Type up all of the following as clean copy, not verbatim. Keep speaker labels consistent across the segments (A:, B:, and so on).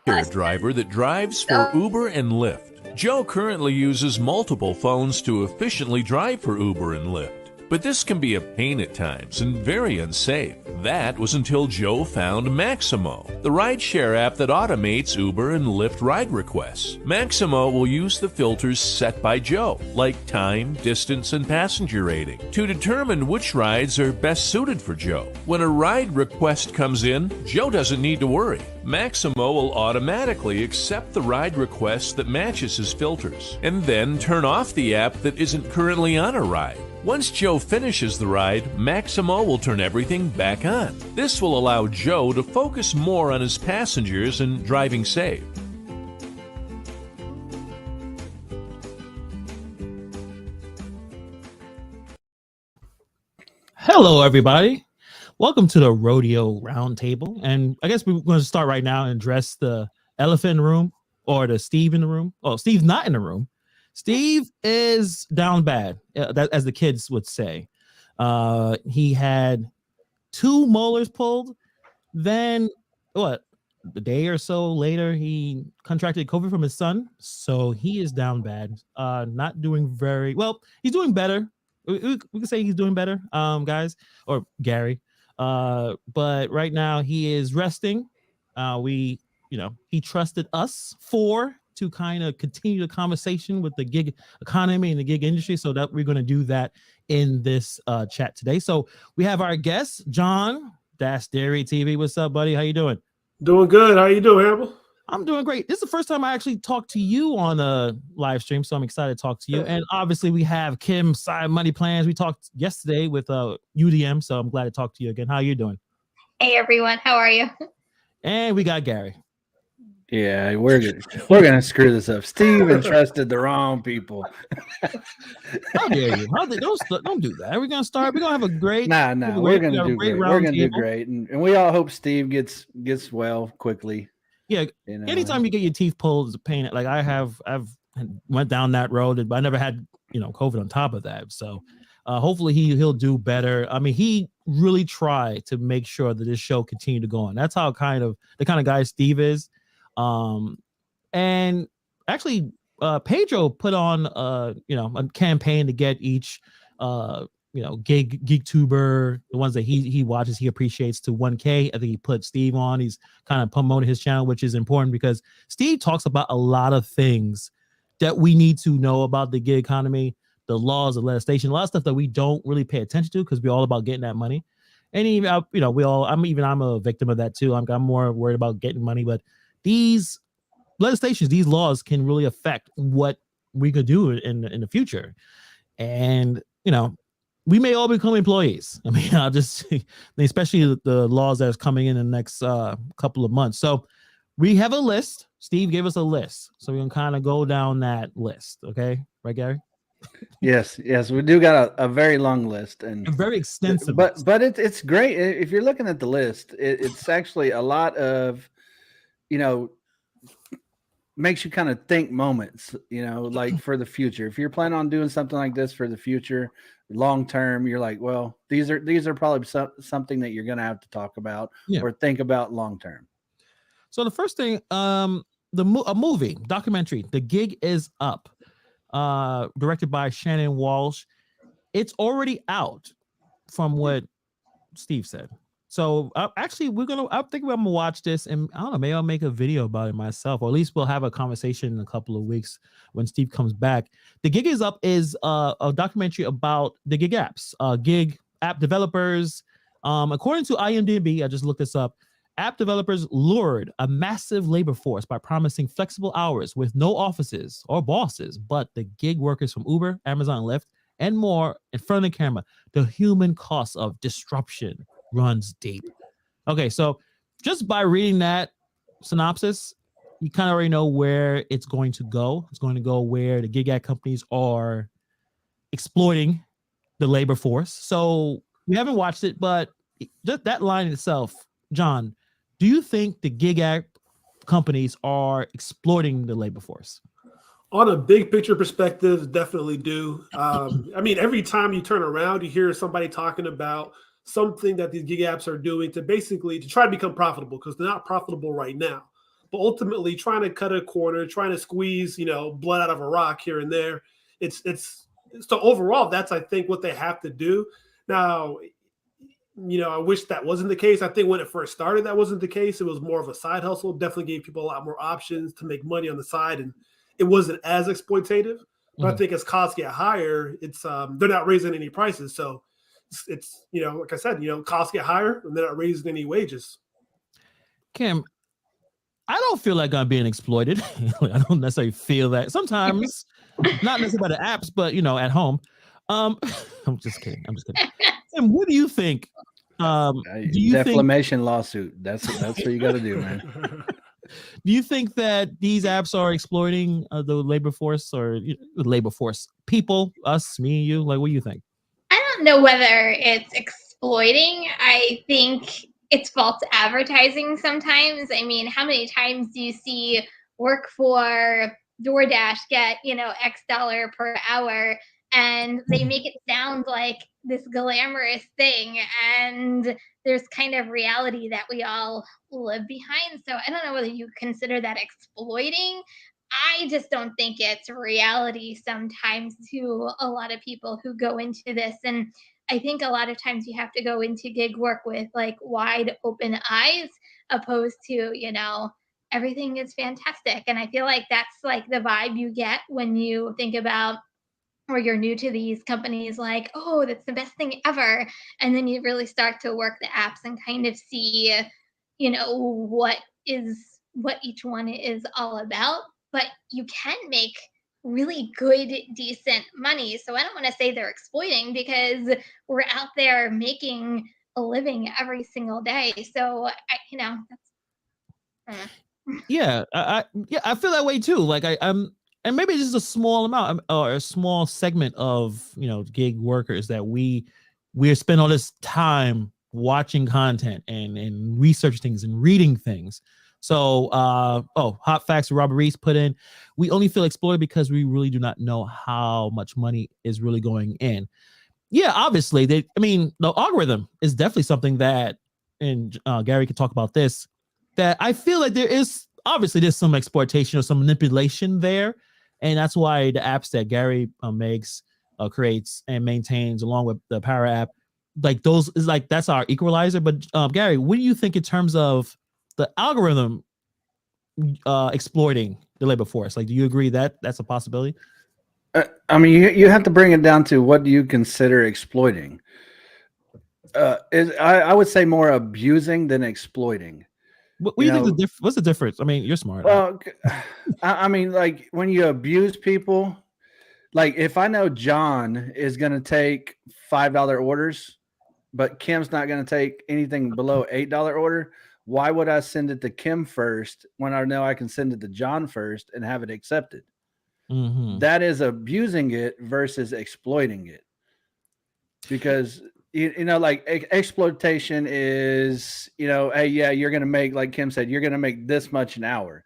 A: rideshare driver that drives for Uber and Lyft. Joe currently uses multiple phones to efficiently drive for Uber and Lyft. But this can be a pain at times and very unsafe. That was until Joe found MAXYMO, the rideshare app that automates Uber and Lyft ride requests. MAXYMO will use the filters set by Joe, like time, distance, and passenger rating, to determine which rides are best suited for Joe. When a ride request comes in, Joe doesn't need to worry. MAXYMO will automatically accept the ride request that matches his filters, and then turn off the app that isn't currently on a ride. Once Joe finishes the ride, MAXYMO will turn everything back on. This will allow Joe to focus more on his passengers and driving safe.
B: Hello, everybody. Welcome to the Rodeo Roundtable. And I guess we're going to start right now and address the elephant in the room, or the Steve in the room. Oh, Steve's not in the room. Steve is down bad, as the kids would say. He had 2 molars pulled. Then, a day or so later, he contracted COVID from his son. So he is down bad, not doing very well. He's doing better. We can say he's doing better, guys, or Gary. But right now he is resting. He trusted us to kind of continue the conversation with the gig economy and the gig industry, so that we're going to do that in this chat today. So we have our guest, John Dairy TV. What's up, buddy? How you doing?
C: Doing good. How you doing, Hannibal?
B: I'm doing great. This is the first time I actually talked to you on a live stream, so I'm excited to talk to you. And obviously we have Kim sSideMoneyPlans. We talked yesterday with UDM, so I'm glad to talk to you again. How you doing?
D: Hey everyone, how are you?
B: And we got Gary.
E: Yeah, we're gonna screw this up. Steve entrusted the wrong people.
B: How dare you? Don't do that. We're gonna start. We're gonna have a great.
E: We're gonna do great. We're gonna do great, and we all hope Steve gets well quickly.
B: Yeah. Anytime you get your teeth pulled is a pain. Like I've went down that road, but I never had COVID on top of that. So hopefully he'll do better. I mean, he really tried to make sure that this show continued to go on. That's how the kind of guy Steve is. And actually, Pedro put on a campaign to get each geek tuber, the ones that he watches, he appreciates, to 1K. I think he put Steve on. He's kind of promoting his channel, which is important because Steve talks about a lot of things that we need to know about the gig economy, the laws of legislation, a lot of stuff that we don't really pay attention to because we're all about getting that money. And even I'm a victim of that too. I'm more worried about getting money, but these legislations, these laws can really affect what we could do in the future. And we may all become employees. I mean, especially the laws that's coming in the next couple of months. So we have a list. Steve gave us a list, so we can kind of go down that list. Okay, right, Gary?
E: Yes, we do got a very long list and
B: very extensive.
E: But it's great if you're looking at the list. It's actually a lot of makes you kind of think moments, like for the future. If you're planning on doing something like this for the future, long term, you're like, well, these are probably something that you're going to have to talk about or think about long term.
B: So the first thing, a movie documentary, The Gig Is Up, directed by Shannon Walsh. It's already out, from what Steve said. So actually, I'm thinking I'm gonna watch this, and I don't know, maybe I'll make a video about it myself, or at least we'll have a conversation in a couple of weeks when Steve comes back. The Gig Is Up is a documentary about the gig apps, gig app developers. According to IMDb, I just looked this up. App developers lured a massive labor force by promising flexible hours with no offices or bosses, but the gig workers from Uber, Amazon, Lyft, and more in front of the camera. The human cost of disruption runs deep. Okay, so just by reading that synopsis, you kind of already know where it's going to go. It's going to go where the gig app companies are exploiting the labor force. So we haven't watched it, but just that line itself, John, do you think the gig app companies are exploiting the labor force?
C: On a big picture perspective, definitely do. I mean, every time you turn around, you hear somebody talking about something that these gig apps are doing to try to become profitable, because they're not profitable right now. but ultimately trying to cut a corner, trying to squeeze, blood out of a rock here and there. It's so overall, that's, I think, what they have to do. Now, I wish that wasn't the case. I think when it first started, that wasn't the case. It was more of a side hustle. Definitely gave people a lot more options to make money on the side, and it wasn't as exploitative. But I think as costs get higher, it's they're not raising any prices. So it's like I said, costs get higher and they're not raising any wages.
B: Kim, I don't feel like I'm being exploited. I don't necessarily feel that. Sometimes, not necessarily by the apps, but at home. I'm just kidding. Tim, what do you think? Do you
E: defamation lawsuit? That's what you got to do, man.
B: Do you think that these apps are exploiting the labor force or labor force people, us, me, you? Like, what do you think?
D: I don't know whether it's exploiting. I think it's false advertising sometimes. I mean, how many times do you see work for DoorDash get, X dollar per hour, and they make it sound like this glamorous thing, and there's kind of reality that we all live behind. So I don't know whether you consider that exploiting. I just don't think it's reality sometimes to a lot of people who go into this. And I think a lot of times you have to go into gig work with like wide open eyes, opposed to, everything is fantastic. And I feel like that's like the vibe you get when you think about, or you're new to these companies, like, oh, that's the best thing ever. And then you really start to work the apps and kind of see, what each one is all about. But you can make really good, decent money. So I don't want to say they're exploiting, because we're out there making a living every single day. So that's
B: Yeah, I feel that way too. Like I'm, and maybe this is a small amount or a small segment of gig workers that we spend all this time watching content and research things and reading things. So hot facts Robert Reese put in, we only feel exploited because we really do not know how much money is really going in. Yeah, obviously the algorithm is definitely something that, and Gary could talk about this, that I feel like there's some exploitation or some manipulation there. And that's why the apps that Gary makes, creates, and maintains, along with the Power app, like those is like that's our equalizer. But Gary, what do you think in terms of the algorithm exploiting the labor force? Like, do you agree that that's a possibility?
E: You have to bring it down to what do you consider exploiting? I would say more abusing than exploiting.
B: What do you think what's the difference? I mean, you're smart.
E: Well, like when you abuse people, like if I know John is going to take $5 orders, but Kim's not going to take anything below $8 order, why would I send it to Kim first when I know I can send it to John first and have it accepted?
B: Mm-hmm.
E: That is abusing it versus exploiting it. Because like exploitation is, hey, yeah, you're going to make, like Kim said, you're going to make this much an hour.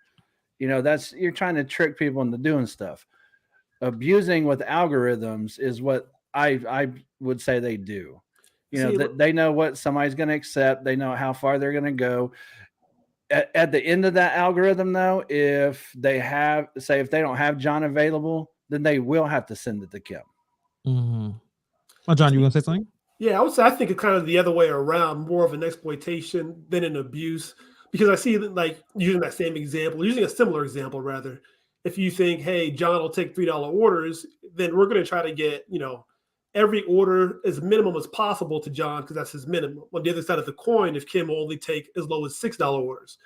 E: You're trying to trick people into doing stuff. Abusing with algorithms is what I would say they do. They know what somebody's going to accept. They know how far they're going to go. At the end of that algorithm, though, if they don't have John available, then they will have to send it to Kim.
B: Mm-hmm. Oh, John, you want to say something?
C: Yeah, I think it's kind of the other way around, more of an exploitation than an abuse, because I see that, like, using a similar example, rather. If you think, hey, John will take $3 orders, then we're going to try to get, every order as minimum as possible to John, because that's his minimum. On the other side of the coin, if Kim will only take as low as $6 orders,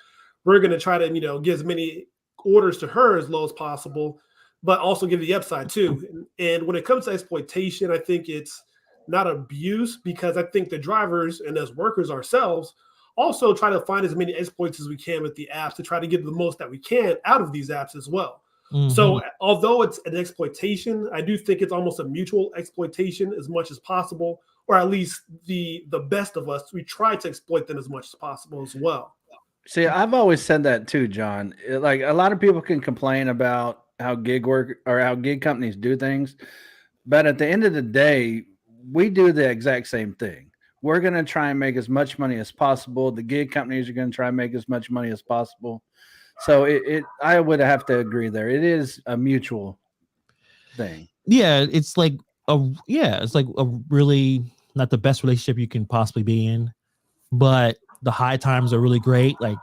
C: we're going to try to, get as many orders to her as low as possible, but also give the upside too. And when it comes to exploitation, I think it's not abuse, because I think the drivers and as workers ourselves also try to find as many exploits as we can with the apps to try to get the most that we can out of these apps as well. Mm-hmm. So although it's an exploitation, I do think it's almost a mutual exploitation as much as possible, or at least the best of us, we try to exploit them as much as possible as well.
E: See, I've always said that too, John. Like a lot of people can complain about how gig work or how gig companies do things, but at the end of the day, we do the exact same thing. We're going to try and make as much money as possible. The gig companies are going to try and make as much money as possible. So I would have to agree there. It is a mutual thing.
B: Yeah, it's like it's like a really not the best relationship you can possibly be in, but the high times are really great. Like,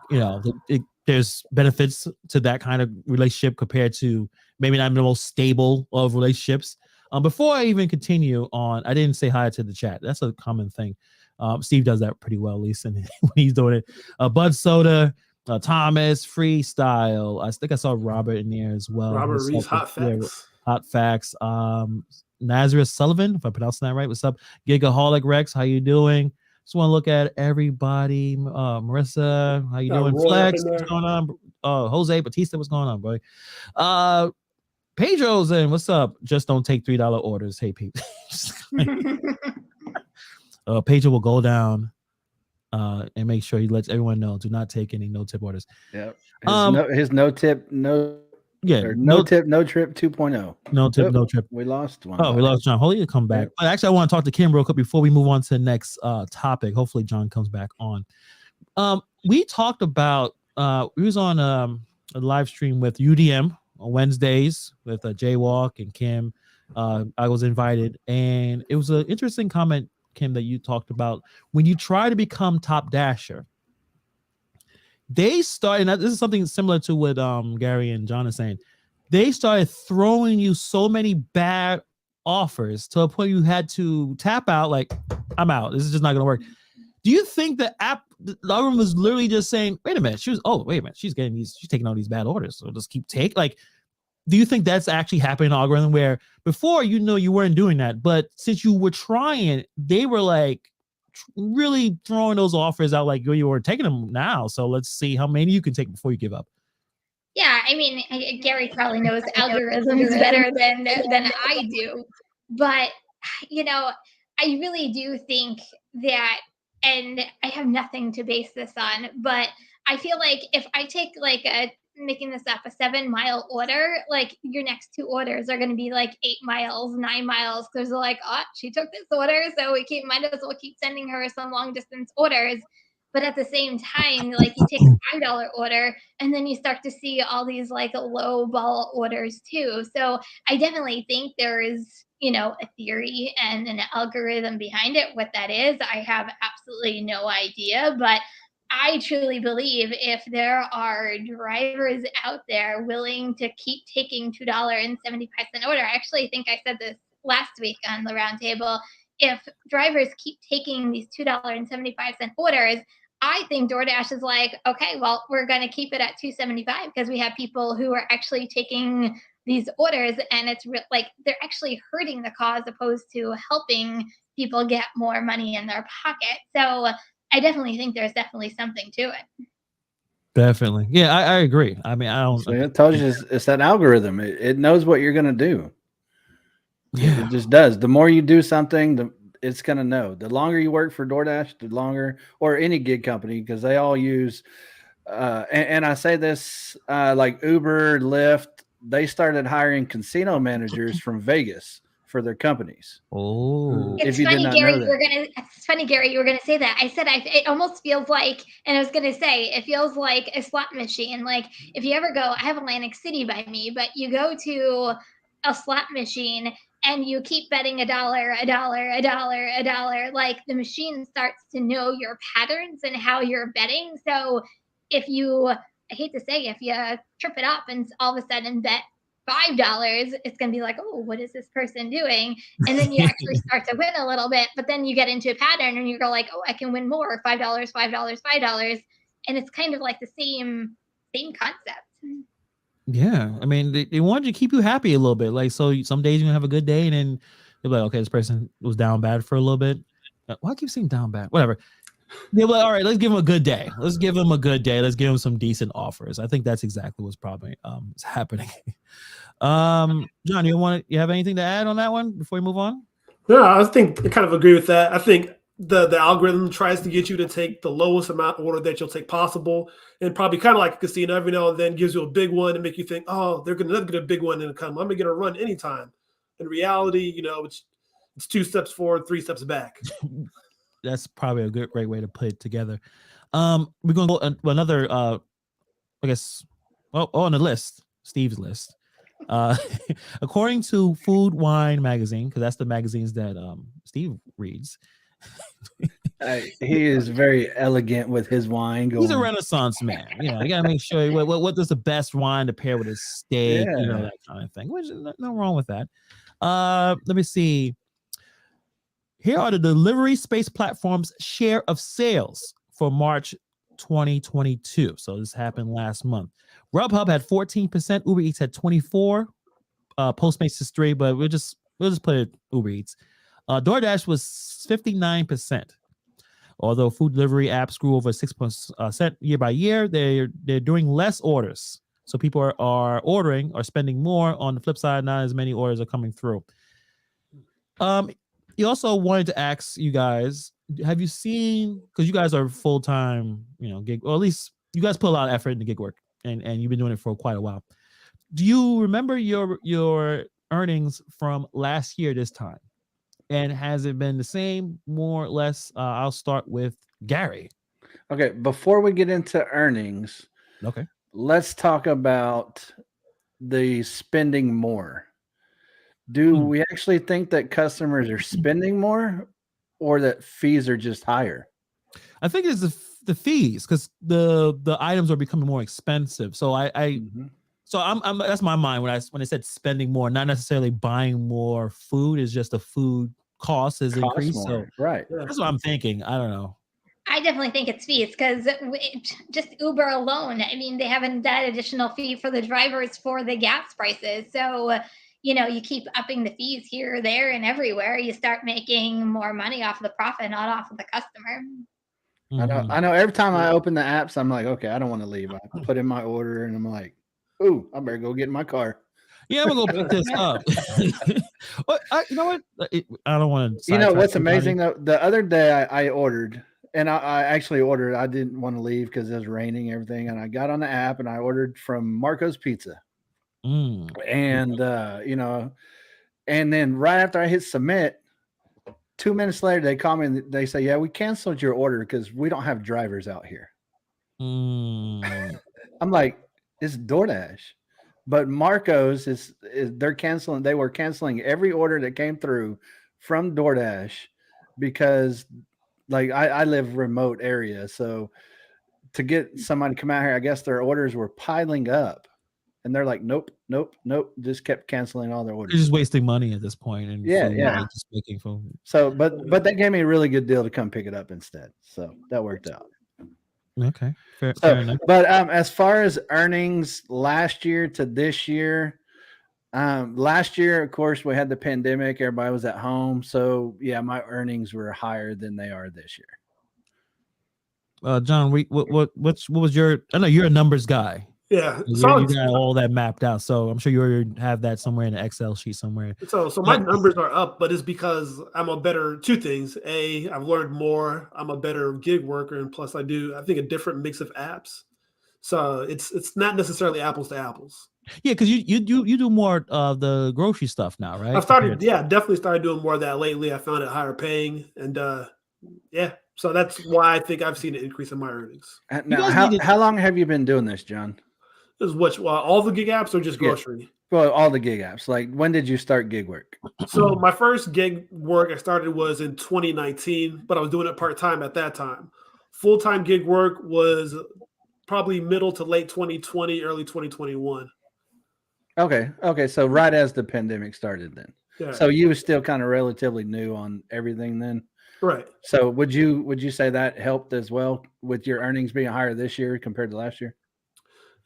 B: there's benefits to that kind of relationship compared to maybe not the most stable of relationships. Before I even continue on, I didn't say hi to the chat. That's a common thing. Steve does that pretty well, at least when he's doing it. Bud Soda, Thomas, Freestyle. I think I saw Robert in there as well.
C: Robert Reese, Hot
B: Yeah,
C: Facts.
B: Hot Facts. Nazareth Sullivan, if I pronounce that right. What's up? Gigaholic Rex, how you doing? Just want to look at everybody. Marissa, how you doing?
C: Roy up
B: Flex,
C: in there.
B: what's going on? Jose Batista, what's going on, boy? Pedro's in. What's up? Just don't take $3 orders. Hey, people. Pedro will go down and make sure he lets everyone know. Do not take any no-tip orders.
E: Yep. His no tip, no trip 2.0.
B: No tip, no trip.
E: We lost one.
B: Oh, we lost John. Hopefully he'll come back. But actually, I want to talk to Kim real quick before we move on to the next topic. Hopefully John comes back on. We talked about we was on a live stream with UDM on Wednesdays with Jaywalk and Kim. I was invited, and it was an interesting comment, Kim, that you talked about when you try to become top dasher. They started, and this is something similar to what Gary and John are saying. They started throwing you so many bad offers to a point you had to tap out, like, I'm out. This is just not going to work. Do you think the algorithm was literally just saying, wait a minute, she's taking all these bad orders, so just keep taking, like, do you think that's actually happening in the algorithm where before, you weren't doing that, but since you were trying, they were like really throwing those offers out, like you were taking them now, so let's see how many you can take before you give up?
D: Yeah, I mean, Gary probably knows algorithms better than I do, but I really do think that, and I have nothing to base this on, but I feel like if I take making this up, a 7-mile order, like your next 2 orders are going to be like 8 miles, 9 miles. Because they're like, oh, she took this order, so might as well keep sending her some long distance orders. But at the same time, like you take a $5 order and then you start to see all these like low ball orders too. So I definitely think there is, a theory and an algorithm behind it. What that is, I have absolutely no idea, but I truly believe if there are drivers out there willing to keep taking $2.75 order, I actually think I said this last week on the roundtable, if drivers keep taking these $2.75 orders, I think DoorDash is like, okay, well, we're going to keep it at $2.75 because we have people who are actually taking these orders, and it's like they're actually hurting the cause opposed to helping people get more money in their pocket. So I definitely think there's definitely something to it.
B: Definitely. Yeah, I agree. I mean, I don't.
E: So it tells you it's that algorithm. It knows what you're going to do.
B: Yeah.
E: It just does. The more you do something, it's going to know. The longer you work for DoorDash, the longer, or any gig company, because they all use, and I say this, like Uber, Lyft, they started hiring casino managers from Vegas for their companies.
B: Oh,
D: it's funny, Gary. It's funny, Gary. You were gonna say that. I said it almost feels like, and I was gonna say it feels like a slot machine. Like if you ever go, I have Atlantic City by me, but you go to a slot machine and you keep betting $1, like the machine starts to know your patterns and how you're betting. So if you, I hate to say, if you trip it up and all of a sudden bet $5, it's going to be like, oh, what is this person doing? And then you actually start to win a little bit, but then you get into a pattern and you go like, oh, I can win more, $5, $5. And it's kind of like the same concept.
B: Yeah. I mean, they wanted to keep you happy a little bit. Like, so some days you're gonna have a good day and then they're like, okay, this person was down bad for a little bit. Why I keep saying down bad? Whatever. They're like, all right, let's give them a good day. Let's give them a good day. Let's give them some decent offers. I think that's exactly what's probably is happening. John, you have anything to add on that one before we move on?
C: No, I think I kind of agree with that. I think the algorithm tries to get you to take the lowest amount of order that you'll take possible, and probably kind of like a casino, every now and then gives you a big one and make you think, oh, they're going to get a big one and come. I'm going to get a run anytime. In reality, it's 2 steps forward, 3 steps back.
B: That's probably a great way to put it together. We're going to go another, I guess, on the list, Steve's list. According to Food Wine magazine, because that's the magazines that Steve reads.
E: He is very elegant with his wine.
B: He's a Renaissance man. You gotta make sure what does the best wine to pair with his steak, that kind of thing. Which is no wrong with that. Let me see. Here are the delivery space platforms' share of sales for March 2022. So this happened last month. Grubhub had 14%, Uber Eats had 24%, Postmates is 3%, but we'll just put it Uber Eats. DoorDash was 59%. Although food delivery apps grew over 6% year by year, they're doing less orders. So people are ordering or spending more. On the flip side, not as many orders are coming through. You also wanted to ask you guys, have you seen, because you guys are full-time, gig, or at least you guys put a lot of effort into gig work, and you've been doing it for quite a while. Do you remember your earnings from last year this time? And has it been the same, more or less? I'll start with Gary.
E: Okay, before we get into earnings, let's talk about the spending more. Do we actually think that customers are spending more, or that fees are just higher?
B: I think it's the fees, because the items are becoming more expensive. So so I'm that's my mind when I said spending more, not necessarily buying more food. Is just the food cost has increased. So
E: right,
B: that's what I'm thinking. I don't know.
D: I definitely think it's fees, because just Uber alone, I mean, they haven't that additional fee for the drivers for the gas prices. So you keep upping the fees here, there, and everywhere. You start making more money off of the profit, not off of the customer.
E: I know. Every time I open the apps, I'm like, okay, I don't want to leave. I put in my order, and I'm like, ooh, I better go get in my car.
B: Yeah, I'm gonna go pick this up. You know what? I don't want to.
E: You know what's amazing though? The other day I ordered, and I actually ordered. I didn't want to leave because it was raining and everything, and I got on the app and I ordered from Marco's Pizza. And and then right after I hit submit, 2 minutes later they call me and they say, yeah, we canceled your order because we don't have drivers out here. I'm like, it's DoorDash, but Marco's they were canceling every order that came through from DoorDash because I live remote area, so to get somebody to come out here, I guess their orders were piling up. And they're like, nope. Just kept canceling all their orders.
B: You're just wasting money at this point. And
E: just
B: making food.
E: So, but they gave me a really good deal to come pick it up instead. So that worked out.
B: Okay, fair enough.
E: But as far as earnings last year to this year, last year, of course, we had the pandemic. Everybody was at home. So yeah, my earnings were higher than they are this year.
B: John, what was your? I know you're a numbers guy.
C: Yeah,
B: you got all that mapped out, so I'm sure you already have that somewhere in an Excel sheet somewhere.
C: So my numbers are up, but it's because I'm a better two things. A, I've learned more. I'm a better gig worker, and plus I think a different mix of apps. So it's not necessarily apples to apples.
B: Yeah, because you do more of the grocery stuff now, right?
C: Definitely started doing more of that lately. I found it higher paying, and so that's why I think I've seen an increase in my earnings.
E: Now, how long have you been doing this, John?
C: This is all the gig apps or just grocery?
E: Yeah. Well, all the gig apps. Like, when did you start gig work?
C: So my first gig work I started was in 2019, but I was doing it part-time at that time. Full-time gig work was probably middle to late 2020, early 2021.
E: Okay. So right as the pandemic started then.
C: Yeah.
E: So you were still kind of relatively new on everything then?
C: Right.
E: So would you say that helped as well with your earnings being higher this year compared to last year?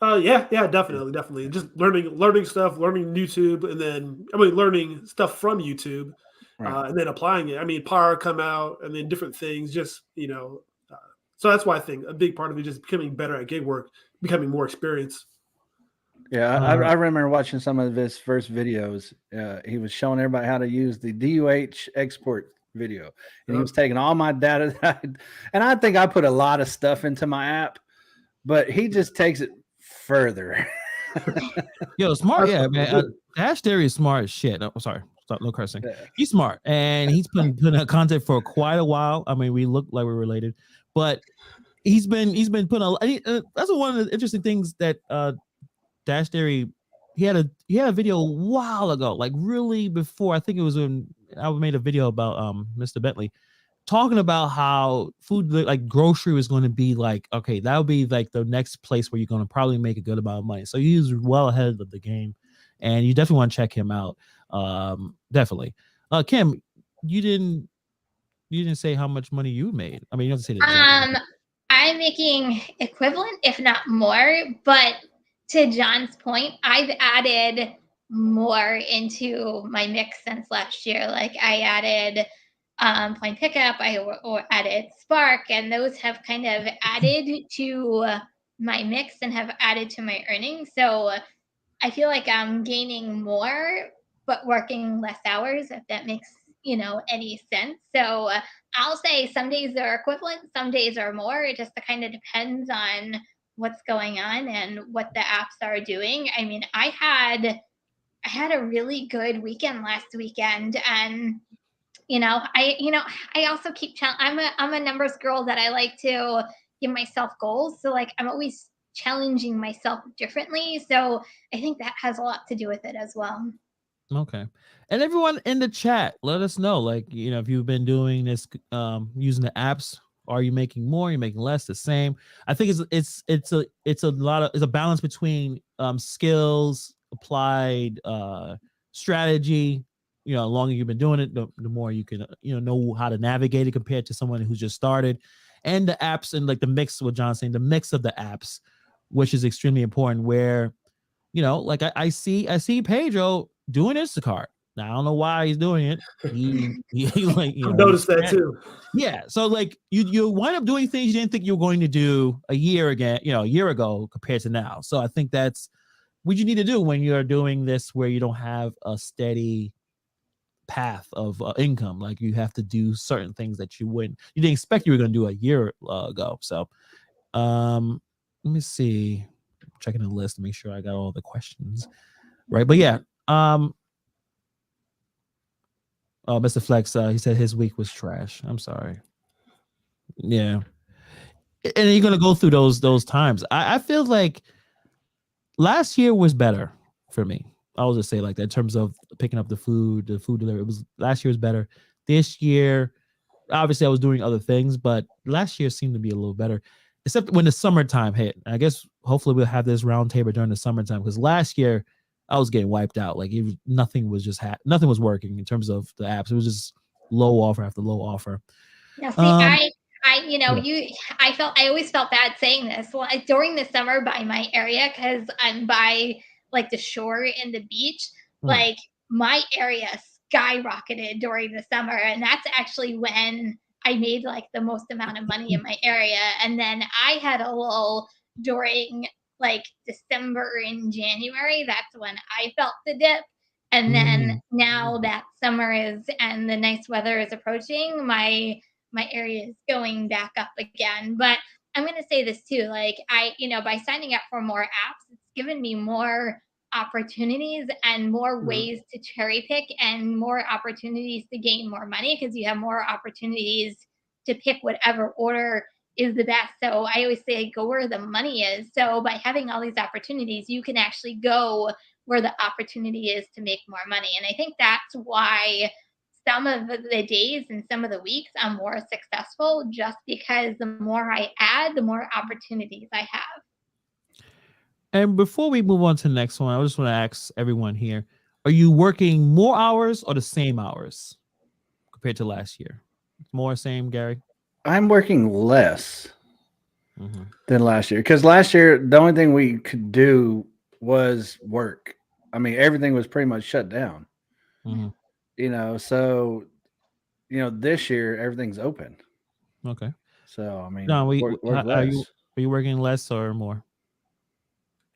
C: Yeah, definitely. Just learning stuff, learning YouTube, and then learning stuff from YouTube,
E: right.
C: And then applying it. PAR come out, and then different things. Just so that's why I think a big part of it is just becoming better at gig work, becoming more experienced.
E: Yeah, I remember watching some of his first videos. He was showing everybody how to use the DUH export video, and he was taking all my data, and I think I put a lot of stuff into my app, but he just takes it further.
B: Yo, smart, yeah, man. Dash Theory is smart as shit. Oh, sorry, stop, no cursing. Yeah. He's smart, and he's been putting out content for quite a while. We look like we're related, but he's been putting that's one of the interesting things that Dash Dairy, he had a video a while ago, like really before. I think it was when I made a video about Mr. Bentley talking about how food, like grocery, was going to be like, okay, that would be like the next place where you're going to probably make a good amount of money. So he's well ahead of the game, and you definitely want to check him out. Definitely. Kim, you didn't say how much money you made. I mean, you don't have to say the exact amount.
D: I'm making equivalent, if not more. But to John's point, I've added more into my mix since last year. Like I added Plain Pickup, or added Spark, and those have kind of added to my mix and have added to my earnings. So I feel like I'm gaining more, but working less hours, if that makes any sense. So I'll say some days are equivalent, some days are more. It just kind of depends on what's going on and what the apps are doing. I mean, I had a really good weekend last weekend, and I also keep I'm a numbers girl, that I like to give myself goals. So like I'm always challenging myself differently. So I think that has a lot to do with it as well.
B: Okay. And everyone in the chat, let us know, like, if you've been doing this, using the apps. Are you making more? You're making less? The same? I think it's a balance between skills, applied strategy. The longer you've been doing it, the more you can know how to navigate it compared to someone who's just started. And the apps, and like the mix, what John's saying, the mix of the apps, which is extremely important. Where like I see Pedro doing Instacart. Now I don't know why he's doing it. He like
C: I've noticed that too.
B: Yeah. So like you wind up doing things you didn't think you were going to do a year ago compared to now. So I think that's what you need to do when you're doing this, where you don't have a steady path of income. Like you have to do certain things that you didn't expect you were going to do a year ago. So let me see, checking the list to make sure I got all the questions right. But yeah, Mr. Flex, he said his week was trash. I'm sorry. Yeah. And you're gonna go through those times. I feel like last year was better for me. I'll just say like that in terms of picking up the food delivery. Last year was better. This year, obviously I was doing other things, but last year seemed to be a little better, except when the summertime hit. I guess hopefully we'll have this round table during the summertime, because last year I was getting wiped out. Like nothing was working in terms of the apps. It was just low offer after low offer.
D: Now, see, I always felt bad saying this. Well, during the summer by my area, because I'm by like the shore and the beach, like my area skyrocketed during the summer, and that's actually when I made like the most amount of money in my area. And then I had a lull during like December and January. That's when I felt the dip. And then now that summer and the nice weather is approaching, my area is going back up again. But I'm going to say this too, like by signing up for more apps, it's given me more opportunities and more ways to cherry pick, and more opportunities to gain more money, because you have more opportunities to pick whatever order is the best. So I always say go where the money is. So by having all these opportunities, you can actually go where the opportunity is to make more money. And I think that's why some of the days and some of the weeks I'm more successful, just because the more I add, the more opportunities I have.
B: And before we move on to the next one, I just want to ask everyone here, are you working more hours or the same hours compared to last year? More, same, Gary?
E: I'm working less than last year, because last year the only thing we could do was work. I mean, everything was pretty much shut down. So this year everything's open.
B: Okay.
E: So I mean,
B: John,
E: are
B: you working less or more?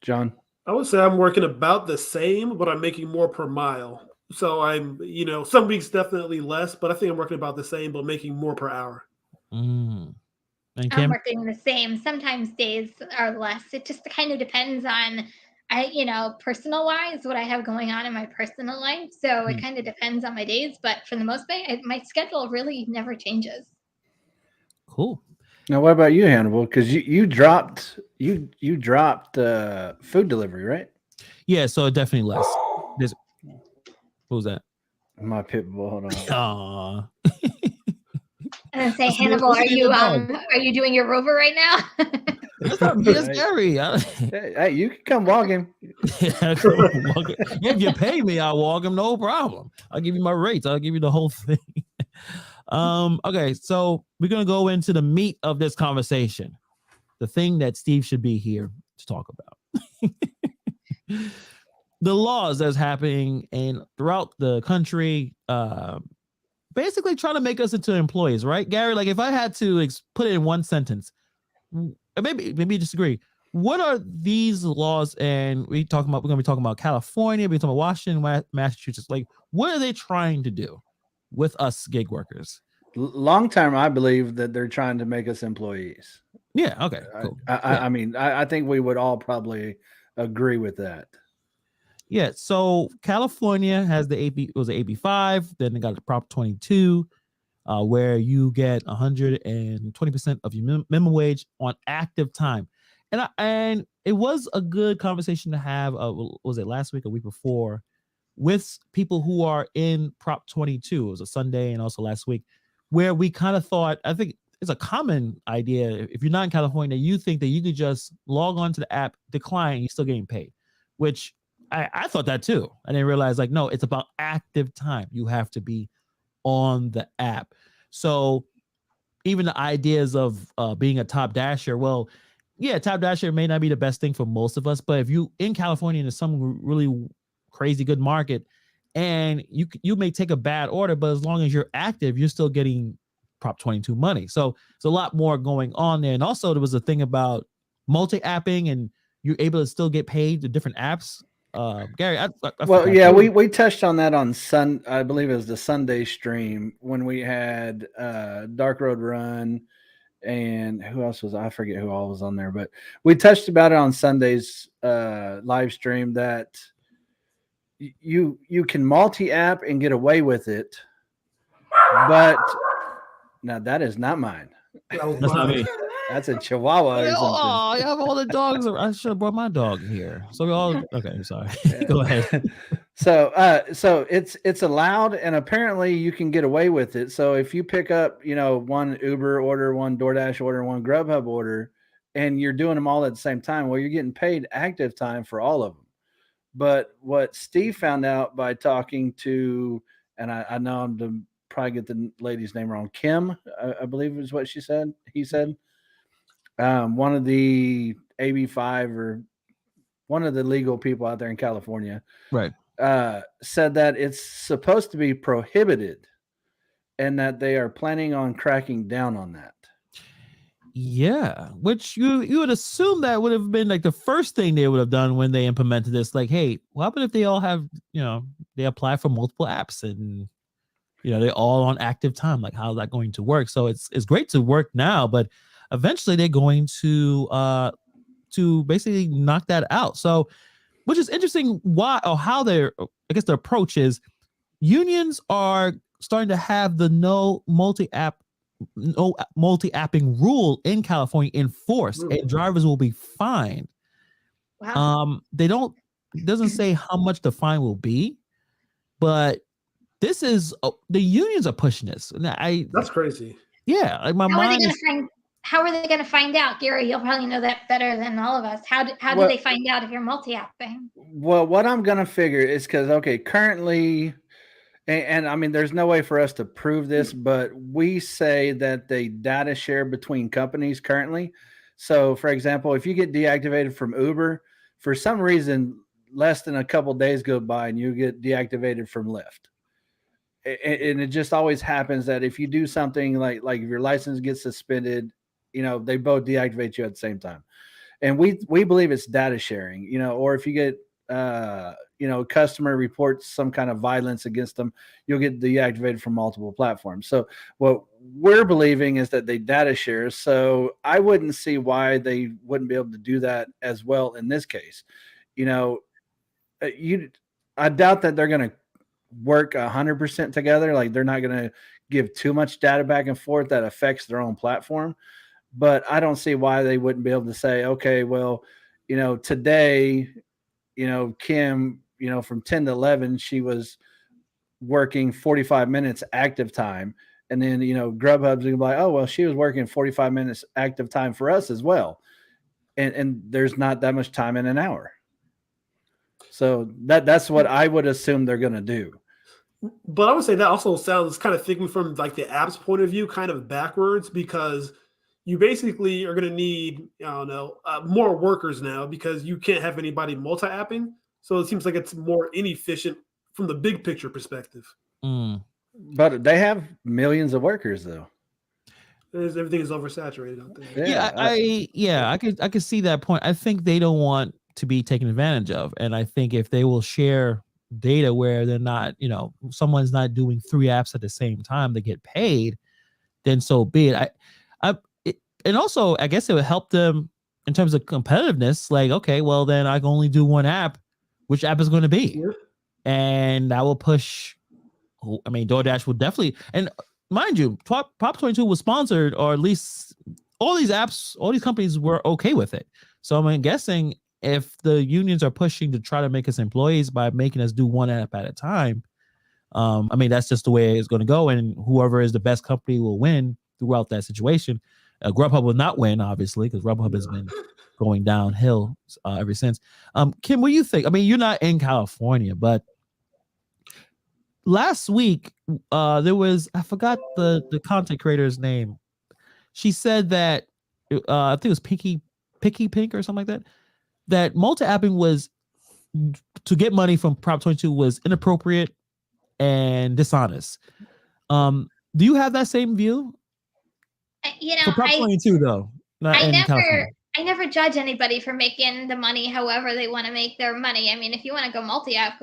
E: John?
C: I would say I'm working about the same, but I'm making more per mile. So I'm, some weeks definitely less, but I think I'm working about the same, but making more per hour.
B: And Kim?
D: I'm working the same. Sometimes days are less. It just kind of depends on, personal wise, what I have going on in my personal life. So it kind of depends on my days, but for the most part, my schedule really never changes.
B: Cool.
E: Now, what about you, Hannibal? Because you dropped food delivery, right?
B: Yeah, so definitely less. This, what was that?
E: My pit bull. Hold on.
B: Aww.
D: And say,
B: Let's see,
D: Hannibal,
B: let's
D: are
B: see the dog.
D: you doing your rover right now?
B: That's not me. That's
E: Right.
B: Gary.
E: Hey, you can come walk him.
B: If you pay me, I'll walk him. No problem. I'll give you my rates. I'll give you the whole thing. Okay, so we're gonna go into the meat of this conversation, the thing that Steve should be here to talk about. The laws that's happening throughout the country, basically trying to make us into employees, right, Gary? Like, if I had to put it in one sentence, maybe you disagree. What are these laws? And we're gonna be talking about California, we're talking about Washington, Massachusetts. Like, what are they trying to do with us gig workers?
E: Long term, I believe that they're trying to make us employees.
B: Yeah. Okay. Cool.
E: I mean, I think we would all probably agree with that.
B: Yeah. So California has the AB5. Then they got the Prop 22, where you get 120% of your minimum wage on active time. And it was a good conversation to have. Was it last week or week before, with people who are in Prop 22? It was a Sunday and also last week, where we kind of thought, I think it's a common idea. If you're not in California, you think that you could just log on to the app, decline, you're still getting paid, which I thought that too. I didn't realize, like, no, it's about active time. You have to be on the app. So even the ideas of being a top dasher, well, yeah, top dasher may not be the best thing for most of us, but if you in California in some really crazy good market, and you may take a bad order, but as long as you're active, you're still getting Prop 22 money. So there's a lot more going on there. And also there was a thing about multi-apping, and you're able to still get paid the different apps. Gary,
E: well, yeah, we touched on that on I believe it was the Sunday stream when we had Dark Road Run, and who else was, I forget who all was on there, but we touched about it on Sunday's live stream, that you can multi-app and get away with it, but now that is not mine.
B: That's not me.
E: That's a Chihuahua or something.
B: Oh, I have all the dogs. I should have brought my dog here. So we all okay. I'm sorry. Go ahead.
E: So it's allowed, and apparently you can get away with it. So if you pick up, one Uber order, one DoorDash order, one Grubhub order, and you're doing them all at the same time, well, you're getting paid active time for all of them. But what Steve found out by talking to, and I know I'm to probably get the lady's name wrong, Kim, I believe is what he said. One of the AB5 or one of the legal people out there in California,
B: right,
E: said that it's supposed to be prohibited and that they are planning on cracking down on that.
B: Yeah, which you would assume that would have been like the first thing they would have done when they implemented this. Like, hey, what happened if they all have, they apply for multiple apps and, they're all on active time? Like, how's that going to work? So it's great to work now, but eventually they're going to basically knock that out. So, which is interesting, why or how I guess the approach is, unions are starting to have the no multi-apping rule in California enforced, and drivers will be fined.
D: Wow.
B: It doesn't say how much the fine will be, but this is the unions are pushing this.
C: That's crazy.
B: Yeah, like
D: how are they going to find out, Gary? You'll probably know that better than all of us. How do they find out if you're multi-apping?
E: Well, what I'm going to figure is because, currently, and I mean, there's no way for us to prove this, but we say that they data share between companies currently. So, for example, if you get deactivated from Uber, for some reason, less than a couple days go by and you get deactivated from Lyft. And it just always happens that if you do something like if your license gets suspended, they both deactivate you at the same time. And we believe it's data sharing, or if you get, customer reports some kind of violence against them, you'll get deactivated from multiple platforms. So what we're believing is that they data share. So I wouldn't see why they wouldn't be able to do that as well in this case. I doubt that they're going to work 100% together. Like, they're not going to give too much data back and forth that affects their own platform. But I don't see why they wouldn't be able to say, okay, well, today Kim, from 10 to 11, she was working 45 minutes active time. And then, Grubhub's gonna be like, oh, well, she was working 45 minutes active time for us as well. And there's not that much time in an hour. So that's what I would assume they're going to do.
C: But I would say that also sounds kind of thinking from like the app's point of view, kind of backwards, because you basically are going to need, more workers now because you can't have anybody multi-apping. So it seems like it's more inefficient from the big picture perspective.
E: But they have millions of workers though.
C: Everything is oversaturated out there.
B: I could see that point. I think they don't want to be taken advantage of, and I think if they will share data where they're not, someone's not doing 3 apps at the same time to get paid, then so be it. And also I guess it would help them in terms of competitiveness. Like, okay, well then I can only do 1 app. Which app is going to be? Yeah. And that will push. I mean, DoorDash will definitely, and mind you, Prop 22 was sponsored, or at least all these apps, all these companies were okay with it. So I'm guessing if the unions are pushing to try to make us employees by making us do 1 app at a time, I mean, that's just the way it's going to go. And whoever is the best company will win throughout that situation. Grubhub will not win, obviously, because Grubhub has been going downhill ever since. Kim, what do you think? I mean, you're not in California, but last week there was, I forgot the content creator's name. She said that I think it was Picky Pink or something like that. That multi-apping was to get money from Prop 22 was inappropriate and dishonest. Do you have that same view? For Prop 22 though, not in California.
D: I never judge anybody for making the money however they want to make their money. I mean, if you want to go multi-app,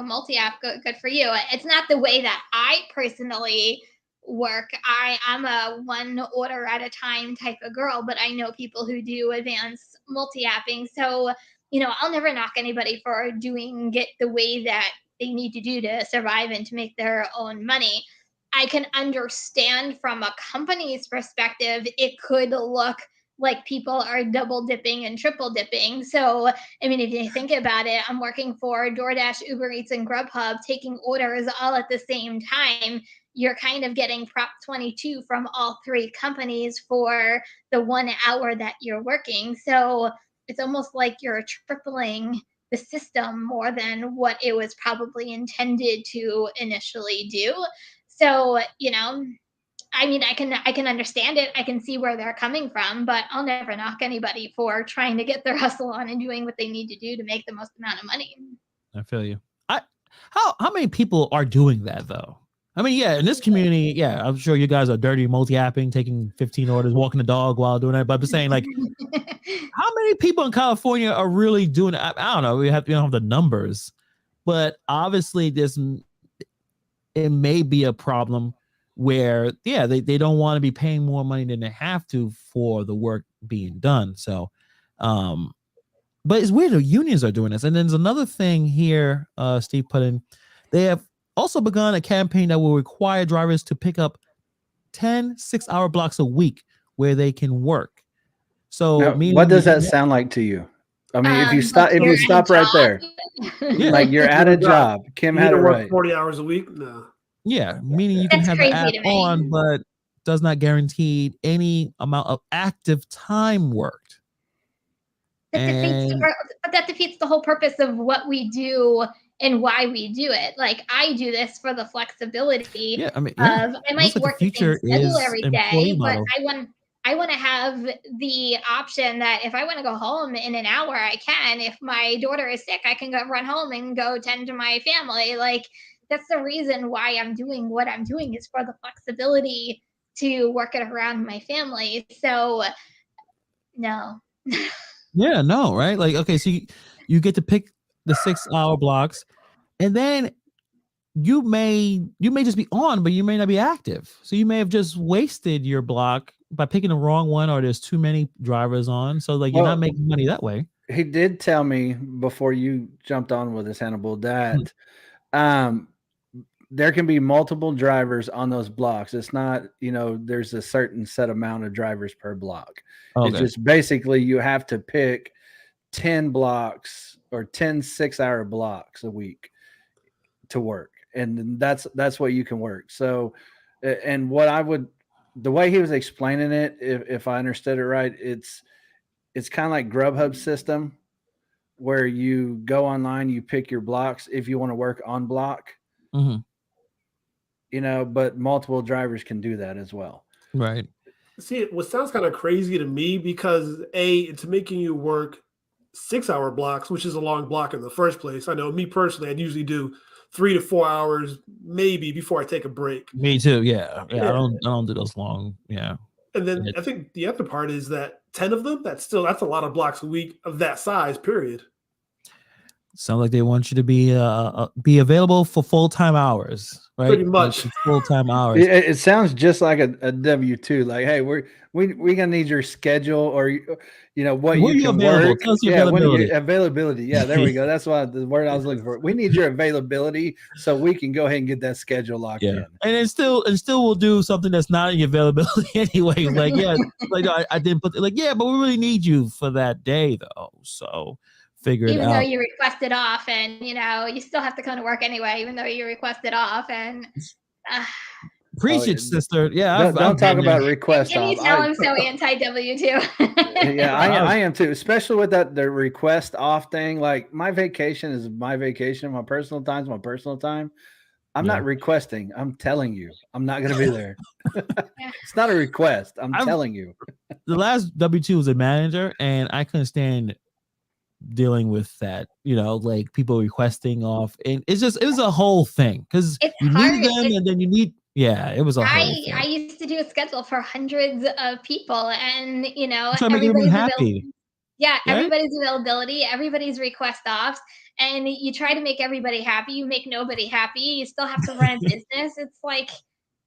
D: good for you. It's not the way that I personally work. I'm a 1 order at a time type of girl, but I know people who do advanced multi-apping. So, I'll never knock anybody for doing it the way that they need to do to survive and to make their own money. I can understand from a company's perspective, it could look like people are double dipping and triple dipping. So, I mean, if you think about it, I'm working for DoorDash, Uber Eats, and Grubhub, taking orders all at the same time. You're kind of getting Prop 22 from all 3 companies for the 1 hour that you're working. So it's almost like you're tripling the system more than what it was probably intended to initially do. So, I mean, I can understand it. I can see where they're coming from, but I'll never knock anybody for trying to get their hustle on and doing what they need to do to make the most amount of money.
B: I feel you. How many people are doing that though? I mean, yeah, in this community, yeah, I'm sure you guys are dirty multi-apping, taking 15 orders, walking the dog while doing that. But I'm saying, like, how many people in California are really doing it? I don't know. We don't have the numbers, but obviously it may be a problem where, yeah, they don't want to be paying more money than they have to for the work being done. So, but it's weird the unions are doing this. And then there's another thing here, Steve put in. They have also begun a campaign that will require drivers to pick up 10 6-hour blocks a week where they can work. So,
E: now, what does that sound like to you? I mean, if you stop right there, like you're at a job, Kim had it right.
C: 40 hours a week? No.
B: Yeah, meaning you can have the app on, but does not guarantee any amount of active time worked.
D: But that defeats the whole purpose of what we do and why we do it. Like, I do this for the flexibility.
B: Yeah, I mean,
D: I might work the same schedule every day, but I want to have the option that if I want to go home in an hour, I can. If my daughter is sick, I can run home and go tend to my family. Like, that's the reason why I'm doing what I'm doing, is for the flexibility to work it around my family. So, no.
B: Yeah, no, right? Like, okay, so you get to pick the 6-hour blocks, and then you may just be on, but you may not be active. So you may have just wasted your block by picking the wrong one, or there's too many drivers on. So like, you're not making money that way.
E: He did tell me before you jumped on with this, Hannibal, that there can be multiple drivers on those blocks. It's not, there's a certain set amount of drivers per block. Okay. It's just basically you have to pick 10 blocks or 10 6-hour blocks a week to work. And that's what you can work. So, and the way he was explaining it, if I understood it right, it's kind of like Grubhub system where you go online, you pick your blocks if you want to work on block, but multiple drivers can do that as well.
B: Right.
C: See, what sounds kind of crazy to me, because it's making you work 6-hour blocks, which is a long block in the first place. I know me personally, I'd usually do 3 to 4 hours maybe before I take a break.
B: Me too. Yeah. I don't do those long. Yeah.
C: And then I think the other part is that 10 of them, that's a lot of blocks a week of that size, period.
B: Sounds like they want you to be available for full-time hours, right?
C: Pretty much.
B: Like full-time hours.
E: It sounds just like a W-2. Like, hey, we're gonna need your schedule, or what
B: when
E: you can
B: available?
E: work.
B: Tell us your
E: availability.
B: availability.
E: Yeah, there we go. That's the word I was looking for. We need your availability so we can go ahead and get that schedule locked in.
B: And it still will do something that's not in your availability anyway. Like, I didn't put but we really need you for that day though. So figure it out.
D: Even though you requested off, and you still have to come to work anyway, even though you requested off. And
B: preach it, sister. Yeah,
E: don't talk about request off.
D: Can you tell I'm so anti W2?
E: Yeah, I am too, especially with the request off thing. Like, my vacation is my vacation. My personal time is my personal time. I'm not requesting. I'm telling you, I'm not going to be there. It's not a request. I'm telling you.
B: The last W2 was a manager, and I couldn't stand dealing with that, like people requesting off, and it was a whole thing because you needed them, and then you need. Yeah, it was a whole thing.
D: I used to do a schedule for hundreds of people, and
B: everybody's happy.
D: Yeah, right? Everybody's availability, everybody's request offs, and you try to make everybody happy. You make nobody happy. You still have to run a business. It's like,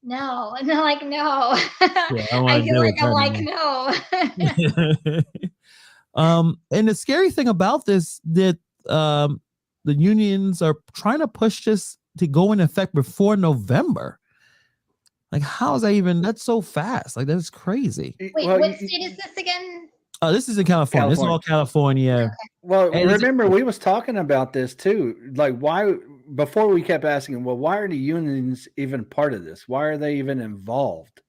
D: no, and they're like, no.
B: Yeah,
D: I feel like I'm like, no.
B: And the scary thing about this that the unions are trying to push this to go in effect before November. Like, how is that even? That's so fast. Like, that's crazy.
D: Wait, what state is this again?
B: This is in California. This is all California.
D: Okay.
E: Well, and remember, we was talking about this too. Like, why? Before we kept asking, well, why are the unions even part of this? Why are they even involved?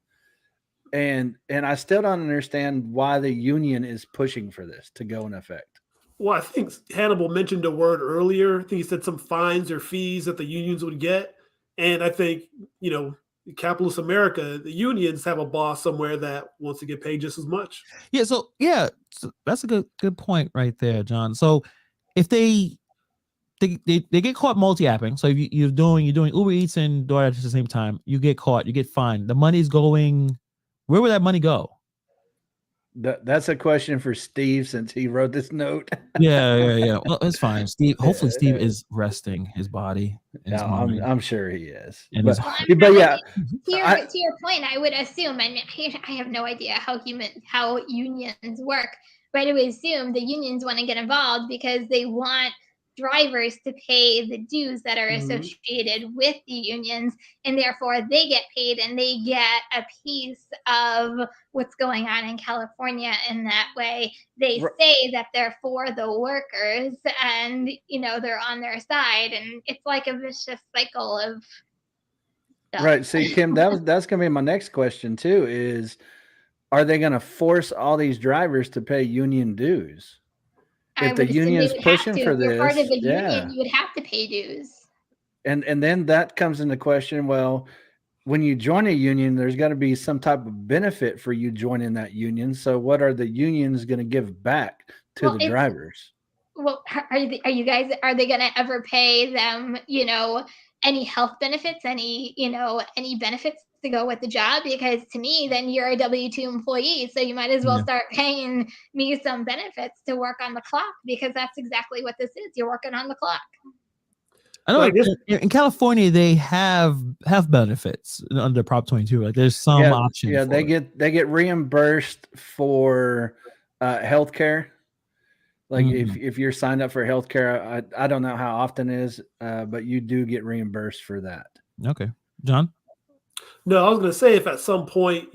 E: And I still don't understand why the union is pushing for this to go in effect.
C: Well, I think Hannibal mentioned a word earlier. I think he said some fines or fees that the unions would get. And I think, capitalist America, the unions have a boss somewhere that wants to get paid just as much.
B: So that's a good point right there, John. So if they get caught multi-apping, so if you're doing Uber Eats and DoorDash at the same time, you get caught, you get fined. The money's going. Where would that money go?
E: That's a question for Steve, since he wrote this note.
B: Yeah. Well, it's fine. Steve. Hopefully, Steve is resting his body.
E: I'm sure he is.
B: And
E: but
D: yeah. To your point, I would assume, and I have no idea how unions work, but I would assume the unions want to get involved because they want drivers to pay the dues that are associated with the unions, and therefore they get paid and they get a piece of what's going on in California. In that way, they say that they're for the workers, and they're on their side, and it's like a vicious cycle of stuff.
E: Right. See, Kim, that's gonna be my next question too, is are they gonna force all these drivers to pay union dues? If the union's pushing for this,
D: if you're part of a union, you would have to pay dues.
E: And then that comes into question. Well, when you join a union, there's got to be some type of benefit for you joining that union. So what are the unions going to give back to the drivers?
D: Well, are they going to ever pay them, any health benefits, any benefits to go with the job? Because to me, then you're a W-2 employee, so you might as well start paying me some benefits to work on the clock, because that's exactly what this is. You're working on the clock.
B: I know in California they have benefits under Prop 22. Like, there's some options.
E: Yeah, they get reimbursed for healthcare. Like if you're signed up for healthcare, I don't know how often it is, but you do get reimbursed for that.
B: Okay, John.
C: No, I was going to say, if at some point,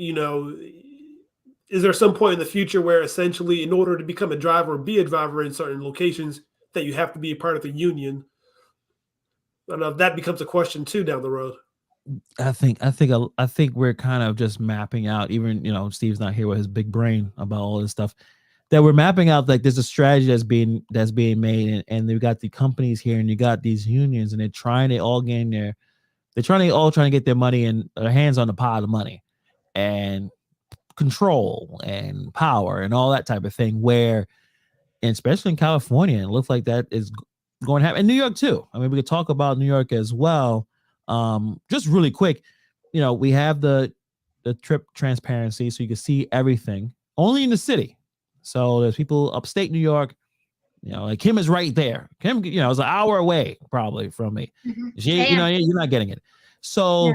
C: is there some point in the future where essentially in order to become a driver or be a driver in certain locations that you have to be a part of a union? I don't know if that becomes a question too down the road.
B: I think we're kind of just mapping out. Even Steve's not here with his big brain about all this stuff. That we're mapping out, like there's a strategy that's being made, and we've got the companies here, and you got these unions, and they're trying to all get their money and their hands on the pile of money, and control and power and all that type of thing. Where, and especially in California, it looks like that is going to happen in New York too. I mean, we could talk about New York as well. Just really quick, we have the trip transparency, so you can see everything only in the city. So there's people upstate New York, like Kim is right there. Kim, is an hour away probably from me.
D: Mhm.
B: You're not getting it. So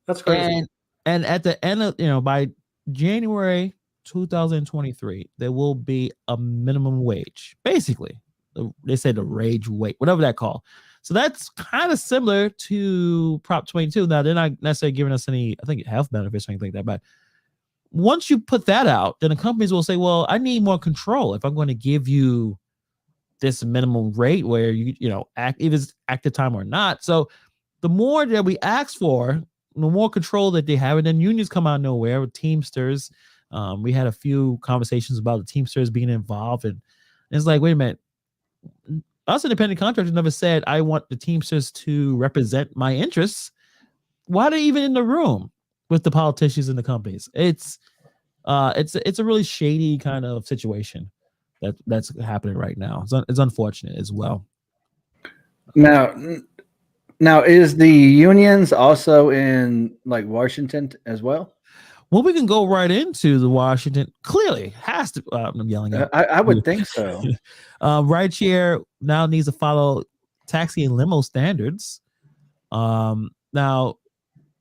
C: That's crazy.
B: And at the end of, by January 2023, there will be a minimum wage. Basically, they say the wage weight, whatever that called. So that's kind of similar to Prop 22. Now, they're not necessarily giving us any, I think, health benefits or anything like that. But once you put that out, then the companies will say, well, I need more control if I'm going to give you this minimum rate where act, if it's active time or not. So the more that we ask for, the more control that they have. And then unions come out of nowhere with Teamsters. We had a few conversations about the Teamsters being involved. And it's like, wait a minute. Us independent contractors never said I want the Teamsters to represent my interests. Why are they even in the room with the politicians and the companies? It's a really shady kind of situation that's happening right now. It's unfortunate as well.
E: Now is the unions also in like Washington as well?
B: Well, we can go right into the Washington. Clearly, has to. I'm yelling out.
E: I would think so.
B: Rideshare now needs to follow taxi and limo standards. Now,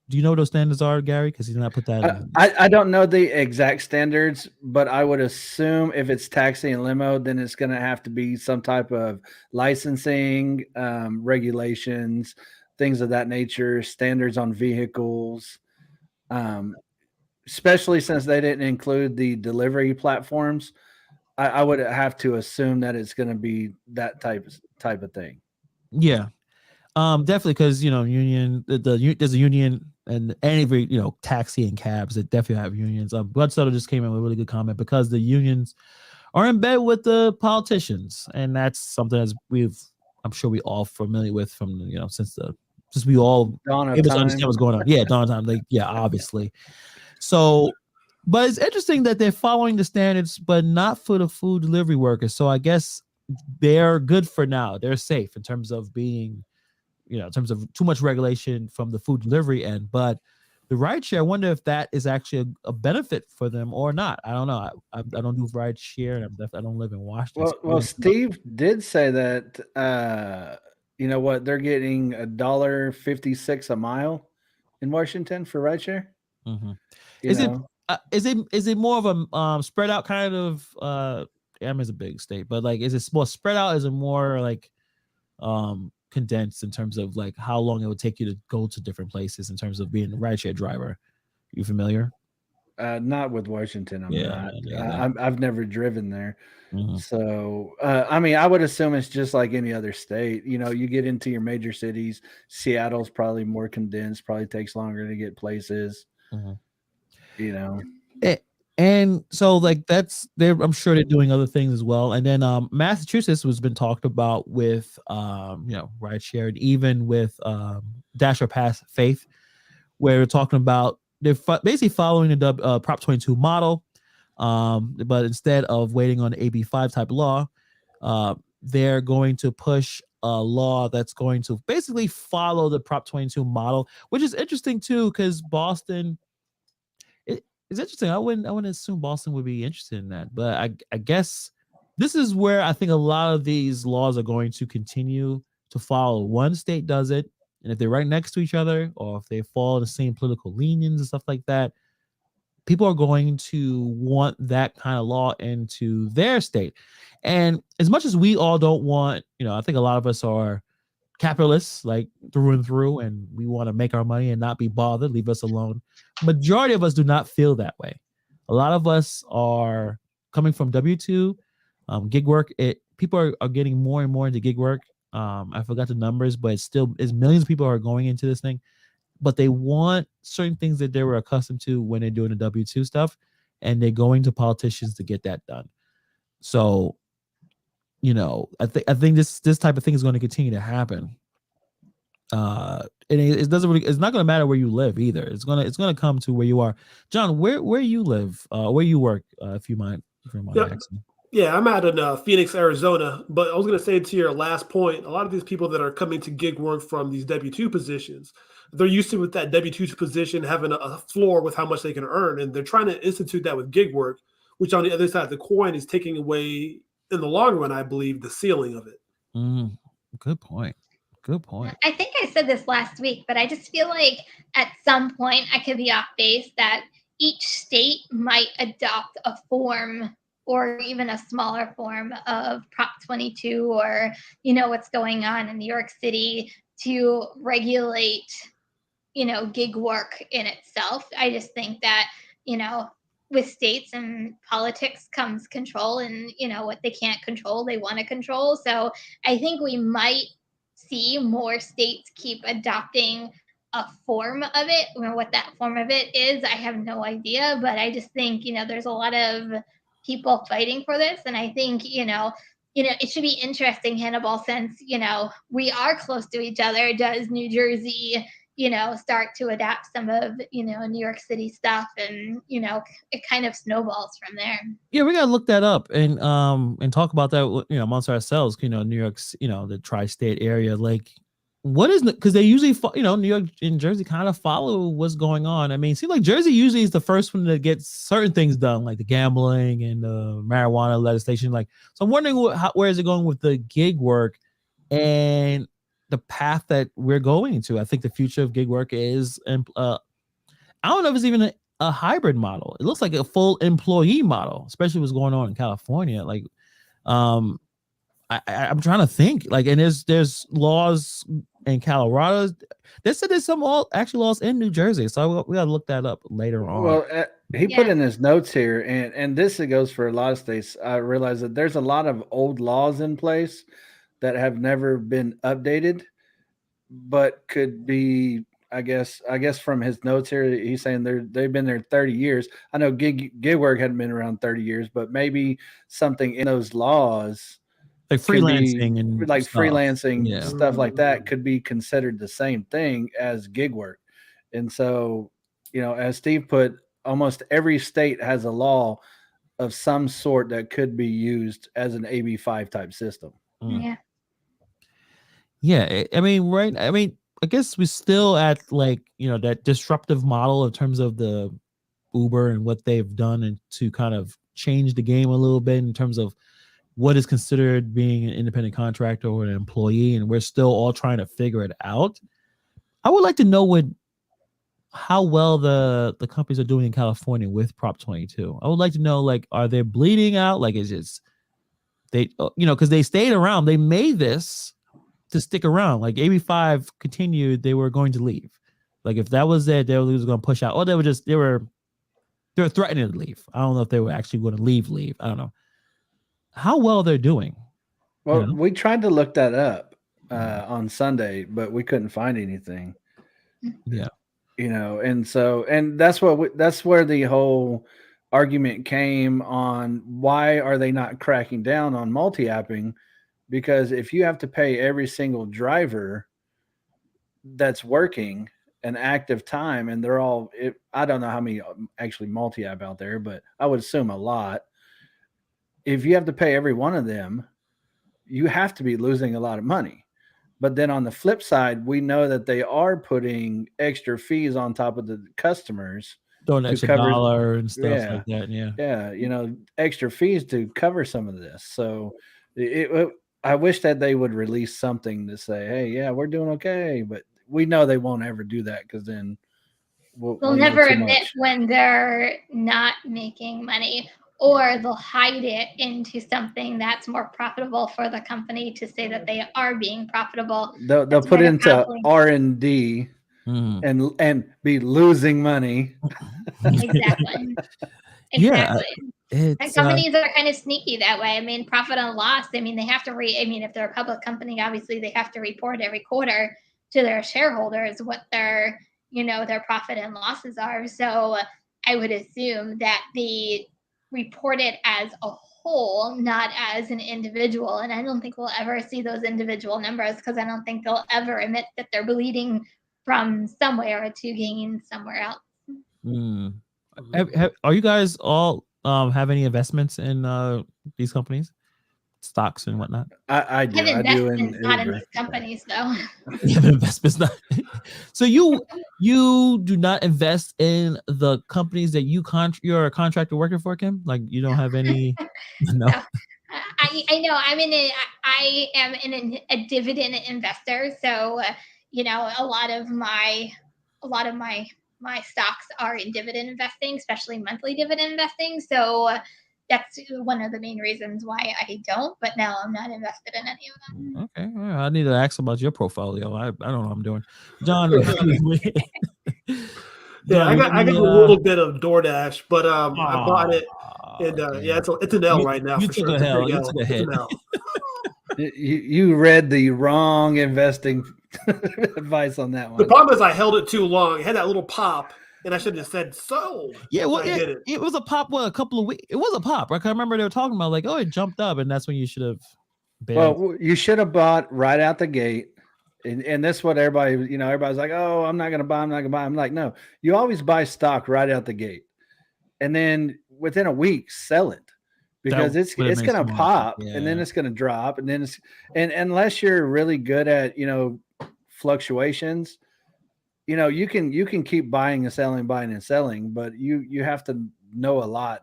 B: do you know what those standards are, Gary? Because you did not put that in.
E: I don't know the exact standards, but I would assume if it's taxi and limo, then it's going to have to be some type of licensing, regulations, things of that nature, standards on vehicles. Especially since they didn't include the delivery platforms, I would have to assume that it's going to be that type of thing.
B: Yeah, definitely, because union. There's a union, and every taxi and cabs that definitely have unions. Bloodsutter just came in with a really good comment because the unions are in bed with the politicians, and that's something as I'm sure we all familiar with from since we all able to understand what's going on. Yeah, dawn of time. Like obviously. So, but it's interesting that they're following the standards, but not for the food delivery workers. So I guess they're good for now. They're safe in terms of being, in terms of too much regulation from the food delivery end. But the rideshare, I wonder if that is actually a benefit for them or not. I don't know. I don't do rideshare, and I don't live in Washington.
E: Well, Steve did say that, they're getting $1.56 a mile in Washington for rideshare.
B: Mm-hmm. Is it more of a spread out kind of is a big state, but like is it more spread out? Is it more like condensed in terms of like how long it would take you to go to different places in terms of being a rideshare driver? You familiar?
E: Not with Washington. I've never driven there. Mm-hmm. So I would assume it's just like any other state. You get into your major cities. Seattle's probably more condensed, probably takes longer to get places. Mm-hmm.
B: And so like I'm sure they're doing other things as well. And then Massachusetts has been talked about with rideshare, and even with Dash or Pass Faith, where we're talking about they're basically following the Prop 22 model, but instead of waiting on the AB5 type law, they're going to push a law that's going to basically follow the Prop 22 model, which is interesting too, because Boston. It's interesting. I wouldn't assume Boston would be interested in that, but I guess this is where I think a lot of these laws are going to continue to follow. One state does it, and if they're right next to each other, or if they follow the same political leanings and stuff like that, people are going to want that kind of law into their state. And as much as we all don't want, I think a lot of us are capitalists, like through and through, and we want to make our money and not be bothered, leave us alone. Majority of us do not feel that way. A lot of us are coming from W-2, gig work. People are getting more and more into gig work. I forgot the numbers, but it's millions of people are going into this thing, but they want certain things that they were accustomed to when they're doing the W-2 stuff, and they're going to politicians to get that done. So, I think this type of thing is going to continue to happen. And it's not going to matter where you live either. It's gonna come to where you are. John, where you live, where you work, if you mind asking.
C: Yeah, I'm out in Phoenix, Arizona. But I was going to say to your last point, a lot of these people that are coming to gig work from these W-2 positions, they're used to with that W-2 position having a floor with how much they can earn, and they're trying to institute that with gig work, which on the other side of the coin is taking away, in the long run, I believe, the ceiling of it.
B: Good point.
D: I think I said this last week, but I just feel like at some point, I could be off base, that each state might adopt a form or even a smaller form of Prop 22, or, what's going on in New York City to regulate, gig work in itself. I just think that, with states and politics comes control, and, what they can't control, they want to control. So I think we might see more states keep adopting a form of it. What that form of it is, I have no idea, but I just think, there's a lot of people fighting for this. And I think, it should be interesting, Hannibal, since, we are close to each other. Does New Jersey, start to adapt some of, New York City stuff, and, it kind of snowballs from there.
B: Yeah, we gotta look that up and talk about that, amongst ourselves. New York's, the tri-state area, like, what is it? Because they usually, New York and Jersey kind of follow what's going on. I mean, it seems like Jersey usually is the first one to get certain things done, like the gambling and the marijuana legislation. Like, so I'm wondering where is it going with the gig work and the path that we're going to. I think the future of gig work is, I don't know if it's even a hybrid model. It looks like a full employee model, especially what's going on in California. Like, I'm trying to think, like, and there's laws in Colorado. They said there's some laws in New Jersey, so we gotta look that up later on.
E: Well, he put in his notes here, and this goes for a lot of states. I realize that there's a lot of old laws in place that have never been updated, but could be, I guess from his notes here, he's saying they've been there 30 years. I know gig work hadn't been around 30 years, but maybe something in those laws,
B: like freelancing and
E: like
B: stuff.
E: Freelancing stuff like that, could be considered the same thing as gig work. And so, as Steve put, almost every state has a law of some sort that could be used as an AB5 type system.
B: Yeah. I mean, right. I mean, I guess we're still at, like, that disruptive model in terms of the Uber and what they've done, and to kind of change the game a little bit in terms of what is considered being an independent contractor or an employee. And we're still all trying to figure it out. I would like to know how well the companies are doing in California with Prop 22. I would like to know, like, are they bleeding out? Like, is it they, because they stayed around, they made this to stick around. Like, AB5 continued, they were going to leave. Like, if that was it, they were going to push out, or they were threatening to leave. I don't know if they were actually going to leave. I don't know how well they're doing.
E: Well, we tried to look that up on Sunday, but we couldn't find anything.
B: Yeah.
E: And so, and that's where the whole argument came on, why are they not cracking down on multi-apping? Because if you have to pay every single driver that's working an active time, and they're all, I don't know how many actually multi-app out there, but I would assume a lot. If you have to pay every one of them, you have to be losing a lot of money. But then on the flip side, we know that they are putting extra fees on top of the customers.
B: Throwing extra dollar and stuff like that.
E: Yeah. Extra fees to cover some of this. So I wish that they would release something to say, hey, yeah, we're doing okay. But we know they won't ever do that, because then
D: they'll never admit when they're not making money, or they'll hide it into something that's more profitable for the company to say that they are being profitable.
E: They'll put it into R&D and be losing money.
D: Exactly. Exactly. And
B: It's
D: companies are kind of sneaky that way. I mean, profit and loss. I mean, they have to I mean, if they're a public company, obviously they have to report every quarter to their shareholders what their, their profit and losses are. So I would assume that they report it as a whole, not as an individual. And I don't think we'll ever see those individual numbers because I don't think they'll ever admit that they're bleeding from somewhere to gain somewhere else.
B: Are you guys all have any investments in these companies, stocks and whatnot?
E: I do.
D: I
E: I do
D: investments, not in
E: Uber.
D: these companies, though.
B: You have investments, not. So you do not invest in the companies that you're a contractor working for, Kim? Like you don't have any? No.
D: I know. I am a dividend investor, so a lot of my stocks are in dividend investing, especially monthly dividend investing. So that's one of the main reasons why I don't. But now I'm not invested in any of them.
B: Okay, well, I need to ask about your portfolio. I don't know what I'm doing, John.
C: Yeah, I got a little bit of DoorDash, but I bought it, and yeah, it's an L right now.
B: You
C: for
B: took
C: sure.
B: a hell. You took a hit.
E: You read the wrong investing advice on that one.
C: The problem is I held it too long. It had that little pop, and I should have said sold.
B: Yeah, well,
C: I did it.
B: It was a pop. What, a couple of weeks? It was a pop. Right? I remember they were talking about like, oh, it jumped up, and that's when you should have.
E: Well, you should have bought right out the gate. And that's what everybody's like, oh, I'm not going to buy. I'm like, no, you always buy stock right out the gate. And then within a week, sell it because it's going to pop and then it's going to drop. And then and unless you're really good at, fluctuations, you can keep buying and selling, but you have to know a lot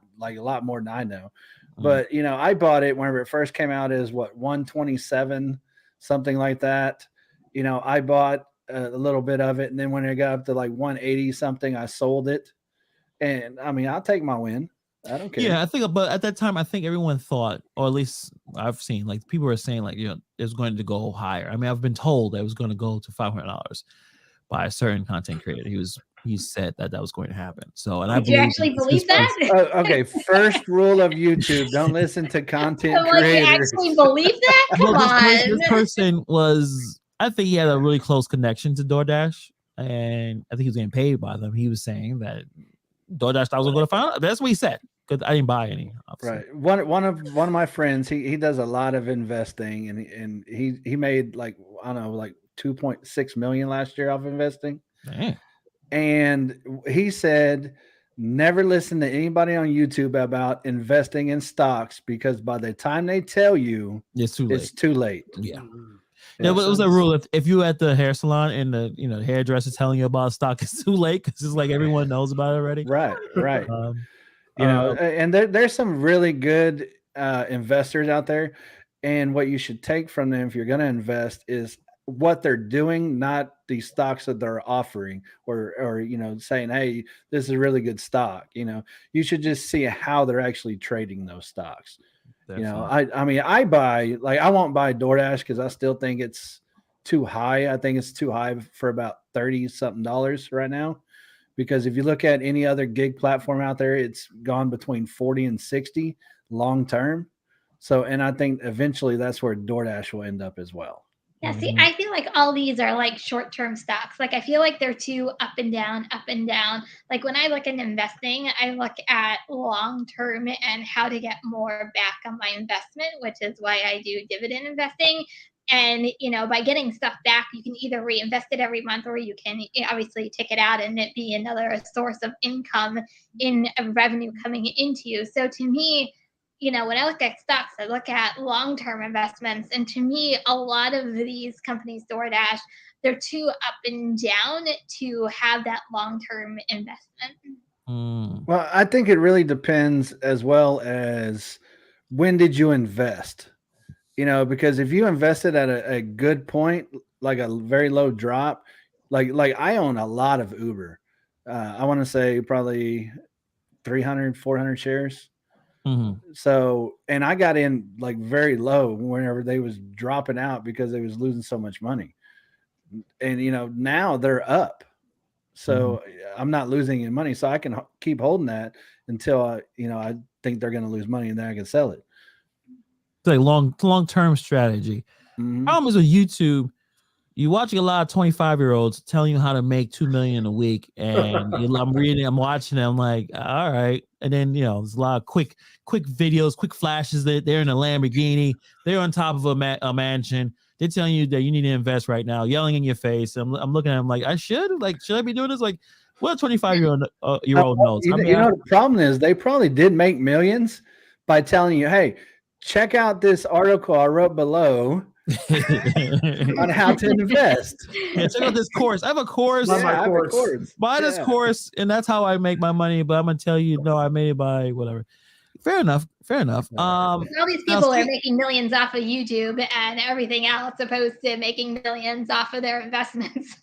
E: more than I know. But, I bought it whenever it first came out as 127, something like that. I bought a little bit of it. And then when it got up to like 180 something, I sold it. And I mean, I'll take my win. I don't care.
B: Yeah, I think, but at that time, I think everyone thought, or at least I've seen, like people were saying, like, it's going to go higher. I mean, I've been told that it was going to go to $500 by a certain content creator. He said that was going to happen. So, and
D: Did you actually believe that?
E: Okay, first rule of YouTube: don't listen to content creators.
D: You actually believe that? Come on.
B: This person was. I think he had a really close connection to DoorDash, and I think he was getting paid by them. He was saying that DoorDash thought was going to find out. That's what he said. Because I didn't buy any. Obviously.
E: Right. One of my friends, he does a lot of investing, and he made like 2.6 million last year off investing.
B: Damn.
E: And he said, never listen to anybody on YouTube about investing in stocks because by the time they tell you,
B: it's too late.
E: Yeah.
B: Yeah, but it was a rule. If you at the hair salon and the hairdresser telling you about stock, it's too late because it's like everyone knows about it already.
E: Right. And there's some really good investors out there, and what you should take from them if you're going to invest is what they're doing, not the stocks that they're offering or saying, hey, this is a really good stock. You should just see how they're actually trading those stocks. Definitely. I mean, I won't buy DoorDash because I still think it's too high. I think it's too high for about $30-something right now. Because if you look at any other gig platform out there, it's gone between 40 and 60 long term. So, and I think eventually that's where DoorDash will end up as well.
D: Yeah, see, I feel like all these are like short-term stocks. Like I feel like they're too up and down, up and down. Like when I look at investing, I look at long-term and how to get more back on my investment, which is why I do dividend investing. And, by getting stuff back, you can either reinvest it every month or you can obviously take it out and it be another source of income in revenue coming into you. So to me, when I look at stocks, I look at long-term investments. And to me, a lot of these companies, DoorDash, they're too up and down to have that long-term investment.
E: Well, I think it really depends as well as when did you invest? Because if you invested at a good point, like a very low drop, like I own a lot of Uber. I want to say probably 300, 400 shares.
B: Mm-hmm.
E: So, and I got in like very low whenever they was dropping out because they was losing so much money. And, now they're up. So I'm not losing any money. So I can keep holding that until I think they're going to lose money and then I can sell it.
B: It's like long-term strategy.
E: Mhm.
B: Problem is with YouTube, you watching a lot of 25-year-olds telling you how to make $2 million a week, and I'm watching them, I'm like, all right. And then there's a lot of quick videos, quick flashes. That they're in a Lamborghini, they're on top of a mansion. They're telling you that you need to invest right now, yelling in your face. I'm looking at them like, should I be doing this? Like, what a 25-year-old knows?
E: The problem is they probably did make millions by telling you, hey, check out this article I wrote below on how to invest.
B: Yeah, check out this course. I have a course. Buy this course, and that's how I make my money. But I'm gonna tell you, no, I made it by whatever. Fair enough.
D: All these people are making millions off of YouTube and everything else, opposed to making millions off of their investments.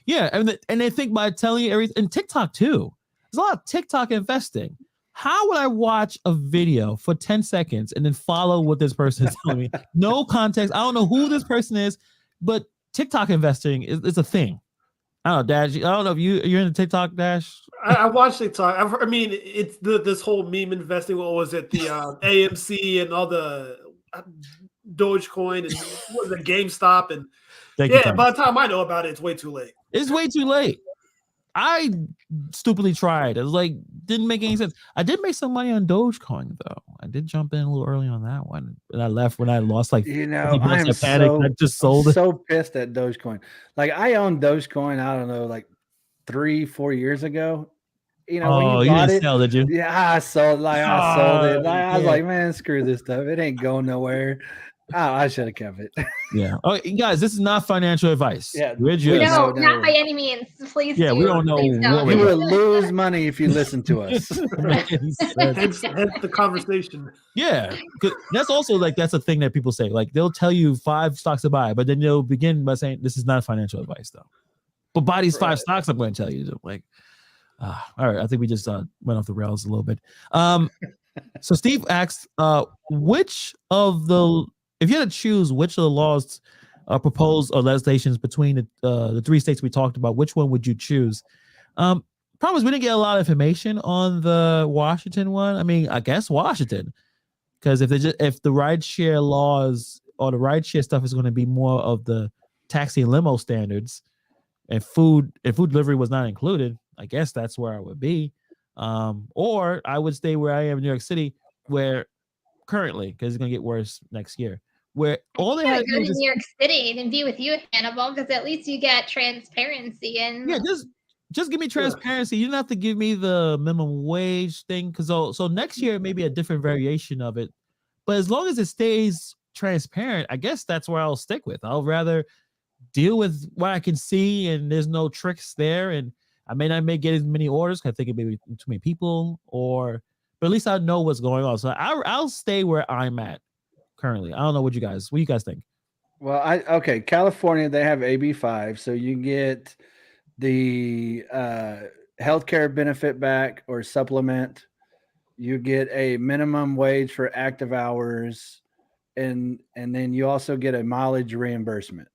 B: Yeah, and they think by telling you everything, and TikTok too. There's a lot of TikTok investing. How would I watch a video for 10 seconds and then follow what this person is telling me? No context. I don't know who this person is, but TikTok investing is a thing. I don't know, Dash. I don't know if you're into TikTok, Dash.
C: I watched TikTok. It's this whole meme investing. What was it? The AMC and all the Dogecoin and what was it, GameStop and by the time I know about it, it's way too late.
B: It's way too late. I stupidly tried. It was like, didn't make any sense. I did make some money on Dogecoin though. I did jump in a little early on that one, and I left when I lost like.
E: I am
B: I just sold it.
E: So pissed at Dogecoin. Like I owned Dogecoin. I don't know, like 3-4 years ago. When you bought it,
B: sell, did you?
E: Yeah, I sold. I sold it. I was like, man, screw this stuff. It ain't going nowhere. I should have kept it.
B: Yeah. Oh, guys, this is not financial advice.
E: Yeah.
D: No, not by any means. Please.
B: Yeah, we don't know.
E: You will lose money if you listen to us.
C: hence the conversation.
B: Yeah. That's also that's a thing that people say. Like they'll tell you 5 stocks to buy, but then they'll begin by saying, this is not financial advice though. But buy these 5 stocks I'm going to tell you. Like, all right. I think we just went off the rails a little bit. So Steve asked, if you had to choose which of the laws proposed or legislations between the 3 states we talked about, which one would you choose? Problem is we didn't get a lot of information on the Washington one. I mean, I guess Washington, because if the rideshare laws or the rideshare stuff is going to be more of the taxi and limo standards, and food delivery was not included, I guess that's where I would be. Or I would stay where I am in New York City, where currently, because it's going to get worse next year, where all they had to
D: go to New York City and be with you, Hannibal, because at least you get transparency. And
B: just give me transparency. You don't have to give me the minimum wage thing, because so next year maybe a different variation of it, but as long as it stays transparent, I guess that's where I'll stick with. I'll rather deal with what I can see, and there's no tricks there, and I may not get as many orders because I think it may be too many people, but at least I know what's going on. So I'll stay where I'm at currently. I don't know what you guys think.
E: Well, California, they have AB5, so you get the healthcare benefit back or supplement. You get a minimum wage for active hours, and then you also get a mileage reimbursement.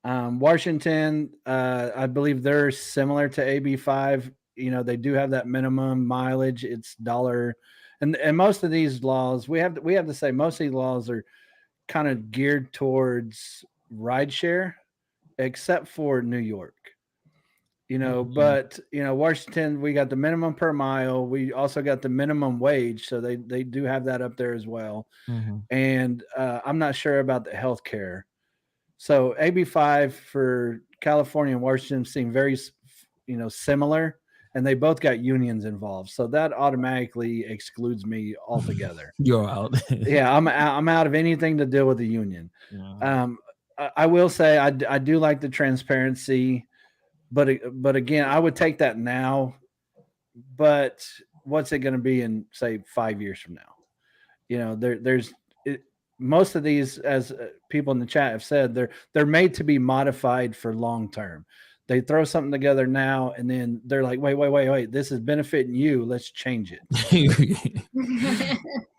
E: Washington, I believe they're similar to AB5. They do have that minimum mileage. It's $1. And most of these laws, we have to say most of these laws are kind of geared towards rideshare, except for New York. But Washington, we got the minimum per mile. We also got the minimum wage, so they do have that up there as well. Mm-hmm. And I'm not sure about the healthcare. So AB5 for California and Washington seem very, similar. And they both got unions involved, so that automatically excludes me altogether.
B: You're out.
E: Yeah, I'm out of anything to deal with the union. Yeah. I will say I do like the transparency, but again, I would take that now. But what's it going to be in, say, 5 years from now? There's most of these, as people in the chat have said, they're made to be modified for long term. They throw something together now, and then they're like, wait, this is benefiting you. Let's change it.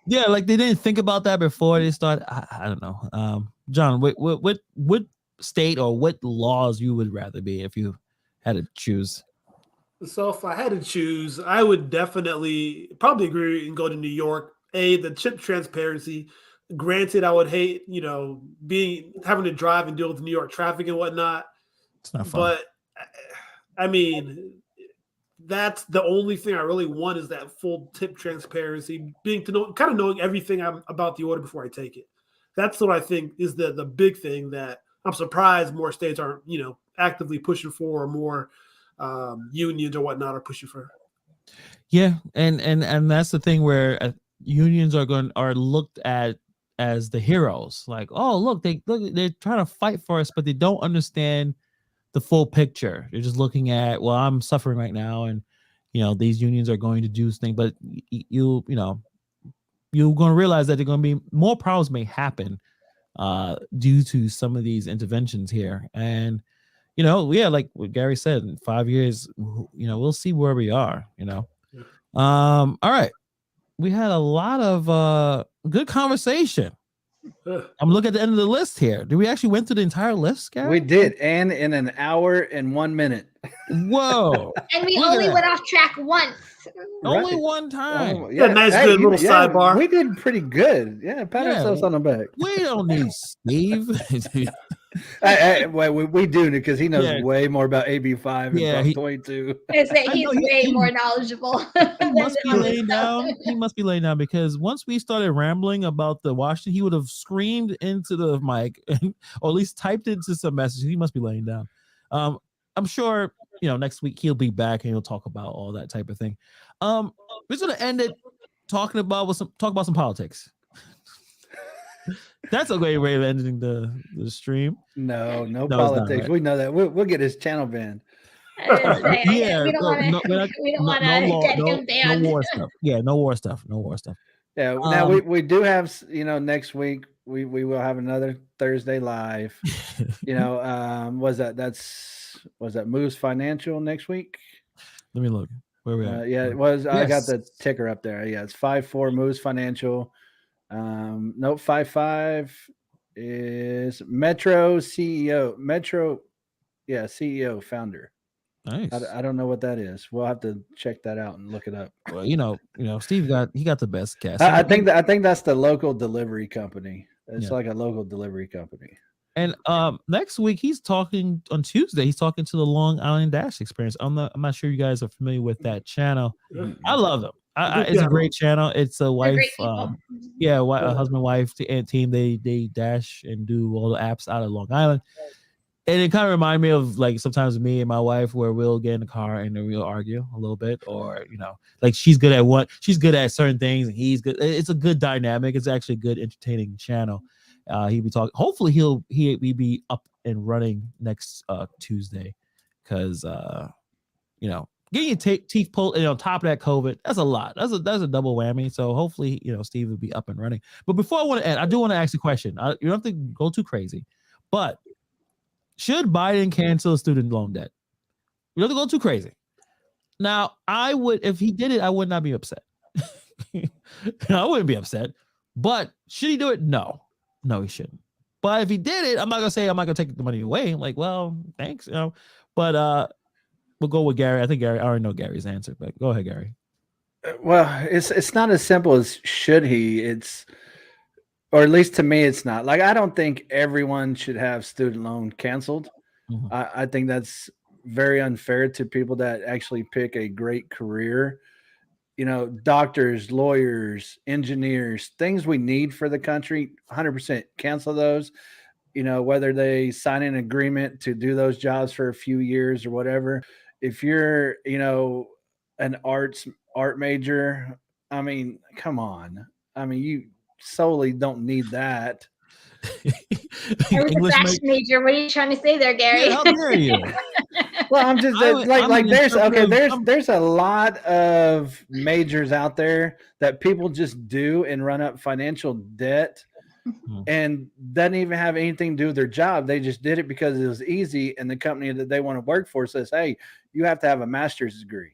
B: Yeah, like they didn't think about that before they started. I don't know. John, what state or what laws you would rather be if you had to choose?
C: So if I had to choose, I would definitely probably agree and go to New York. The chip transparency. Granted, I would hate, having to drive and deal with New York traffic and whatnot.
B: It's not fun.
C: But I mean, that's the only thing I really want is that full tip transparency, kind of knowing everything about the order before I take it. That's what I think is the big thing that I'm surprised more states aren't, actively pushing for, or more unions or whatnot are pushing for.
B: Yeah, and that's the thing where unions are looked at as the heroes. Like, oh, look, they're trying to fight for us, but they don't understand the full picture. They're just looking at, well, I'm suffering right now, and these unions are going to do things, but you're going to realize that they're going to be more problems may happen due to some of these interventions here. And like what Gary said, in 5 years, we'll see where we are. All right, we had a lot of good conversation. I'm looking at the end of the list here. Did we actually went through the entire list, Gary?
E: We did, and in an hour and 1 minute.
B: Whoa!
D: And we only went off track once.
B: Only one time.
E: Oh,
C: yeah, nice, good little sidebar.
E: We did pretty good. Yeah, pat ourselves on the back.
B: We don't need Steve.
E: We do, because he knows way more about AB5 and Prop 22.
D: He's way more knowledgeable.
B: He must be laying down. He must be laying down, because once we started rambling about the Washington, he would have screamed into the mic, or at least typed into some messages. He must be laying down. I'm sure next week he'll be back and he'll talk about all that type of thing. We're just gonna end it talking about some politics. That's a great way of ending the stream.
E: No politics. Right. We know that. We'll get his channel banned.
D: Yeah, we don't want to get him banned.
B: No war stuff. Yeah, no war stuff. No war stuff.
E: Yeah. Now we do have, next week we will have another Thursday live. Was that Moose Financial next week?
B: Let me look. Where we at?
E: Yeah, it was. Yes. I got the ticker up there. Yeah, it's 5-4 Moose Financial. 55 is Metro CEO. CEO founder.
B: Nice.
E: I don't know what that is. We'll have to check that out and look it up.
B: Well, Steve got the best guess.
E: I think that's the local delivery company. It's like a local delivery company.
B: And next week he's talking on Tuesday. He's talking to the Long Island Dash Experience. I'm not sure you guys are familiar with that channel. I love them. It's a great channel. It's a wife, a husband, wife, and team. They dash and do all the apps out of Long Island. And it kind of reminds me of, like, sometimes me and my wife, where we'll get in the car and then we'll argue a little bit, or like she's good at certain things and he's good. It's a good dynamic. It's actually a good, entertaining channel. He'll be talking. Hopefully he'll be up and running next Tuesday, because getting your teeth pulled, and on top of that, COVID, that's a lot. That's a double whammy. So hopefully Steve will be up and running. But before I want to end, I do want to ask a question. You don't have to go too crazy, but should Biden cancel student loan debt? You don't have to go too crazy. Now, I would, if he did it, I would not be upset. I wouldn't be upset. But should he do it? No, he shouldn't. But if he did it, I'm not gonna say I'm not gonna take the money away. I'm like, well, thanks, But we'll go with Gary. I already know Gary's answer, but go ahead, Gary.
E: Well, it's not as simple as should he. Or at least to me, it's not. Like, I don't think everyone should have student loan canceled. Mm-hmm. I think that's very unfair to people that actually pick a great career. Doctors, lawyers, engineers, things we need for the country, 100% cancel those. Whether they sign an agreement to do those jobs for a few years or whatever. If you're, an art major, I mean, come on. I mean, you solely don't need that.
D: I was a fashion major. What are you trying to say there, Gary?
B: Yeah, how dare you?
E: Well, I'm just there's a lot of majors out there that people just do and run up financial debt, and doesn't even have anything to do with their job. They just did it because it was easy, and the company that they want to work for says, hey, you have to have a master's degree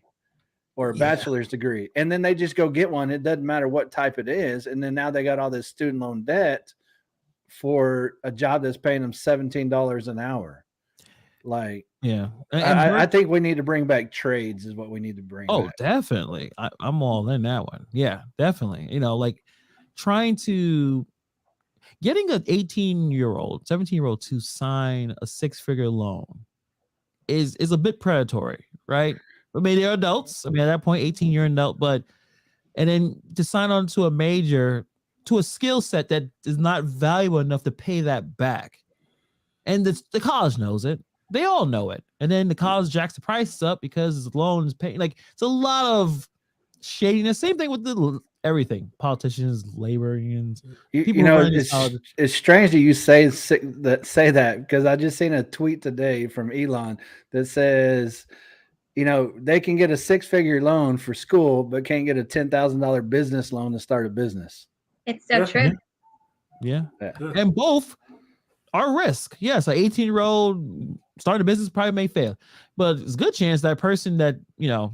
E: or a bachelor's degree. And then they just go get one. It doesn't matter what type it is. And then now they got all this student loan debt for a job that's paying them $17 an hour. Like,
B: Yeah.
E: I think we need to bring back trades is what we need to bring
B: Oh,
E: back.
B: definitely. I'm all in that one. Yeah, definitely. Like trying to getting an 18-year-old, 17-year-old to sign a 6-figure loan is a bit predatory, right? I mean, they're adults. I mean, at that point, 18, you're an adult, and then to sign on to a major, to a skill set that is not valuable enough to pay that back. And the college knows it. They all know it. And then the college jacks the prices up because the loan is paying. Like, it's a lot of shadiness. Same thing with everything. Politicians, labor unions.
E: It's strange that you say that because I just seen a tweet today from Elon that says, they can get a 6-figure loan for school, but can't get a $10,000 business loan to start a business.
D: It's so true.
B: Yeah. And both are risk. Yes, an 18-year-old starting a business probably may fail, but it's a good chance that person that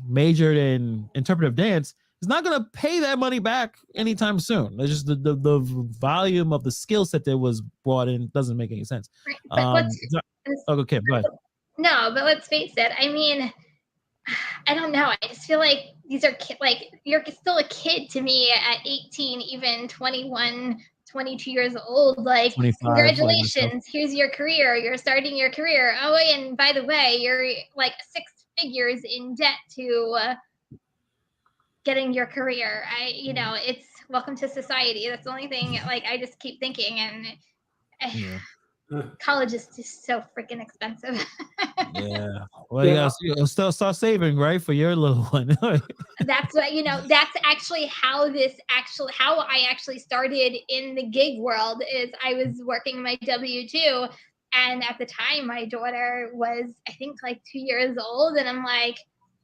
B: majored in interpretive dance is not going to pay that money back anytime soon. It's just the volume of the skill set that was brought in doesn't make any sense.
D: Right. But
B: okay, go ahead.
D: No, but let's face it. I mean, I don't know. I just feel like these are you're still a kid to me at 18, even 21, 22 years old. Like,
B: 25,
D: congratulations, here's your career. You're starting your career. Oh, and by the way, you're like 6 figures in debt to getting your career. It's welcome to society. That's the only thing I just keep thinking. And college is just so freaking expensive.
B: Yeah. Well, you still start saving, right, for your little one.
D: That's what that's actually how I actually started in the gig world. Is I was working my W-2, and at the time my daughter was, I think, like 2 years old, and I'm like,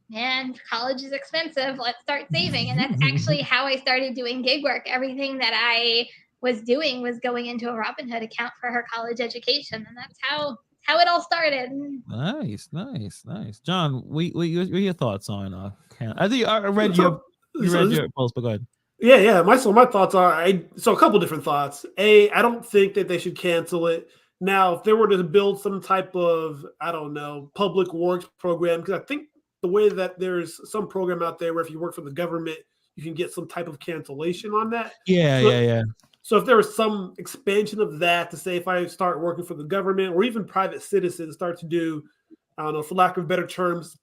D: man, college is expensive. Let's start saving. And that's actually how I started doing gig work. Everything that I was doing was going into a Robinhood account for her college education, and that's how it all started.
B: Nice. John, what are your thoughts on I think I read your post, but go ahead.
C: Yeah. My thoughts are a couple different thoughts. I don't think that they should cancel it. Now, if they were to build some type of, I don't know, public works program, because I think the way that there's some program out there where if you work for the government, you can get some type of cancellation on that.
B: Yeah.
C: So if there was some expansion of that to say, if I start working for the government or even private citizens start to do, I don't know, for lack of better terms,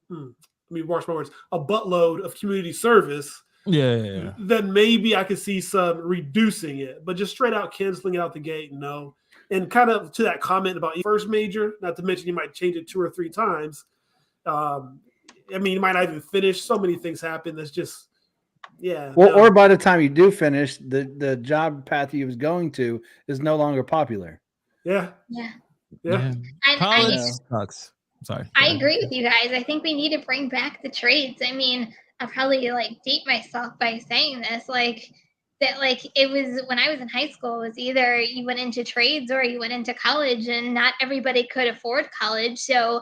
C: let me watch my words, a buttload of community service,
B: yeah,
C: then maybe I could see some reducing it, but just straight out canceling it out the gate, no. And kind of to that comment about first major, not to mention you might change it 2 or 3 times. You might not even finish. So many things happen. That's just,
E: or by the time you do finish, the job path you was going to is no longer popular.
C: Yeah.
B: College sucks. Sorry.
D: I agree with you guys. I think we need to bring back the trades. I mean, I'll probably date myself by saying this, it was when I was in high school, it was either you went into trades or you went into college, and not everybody could afford college. So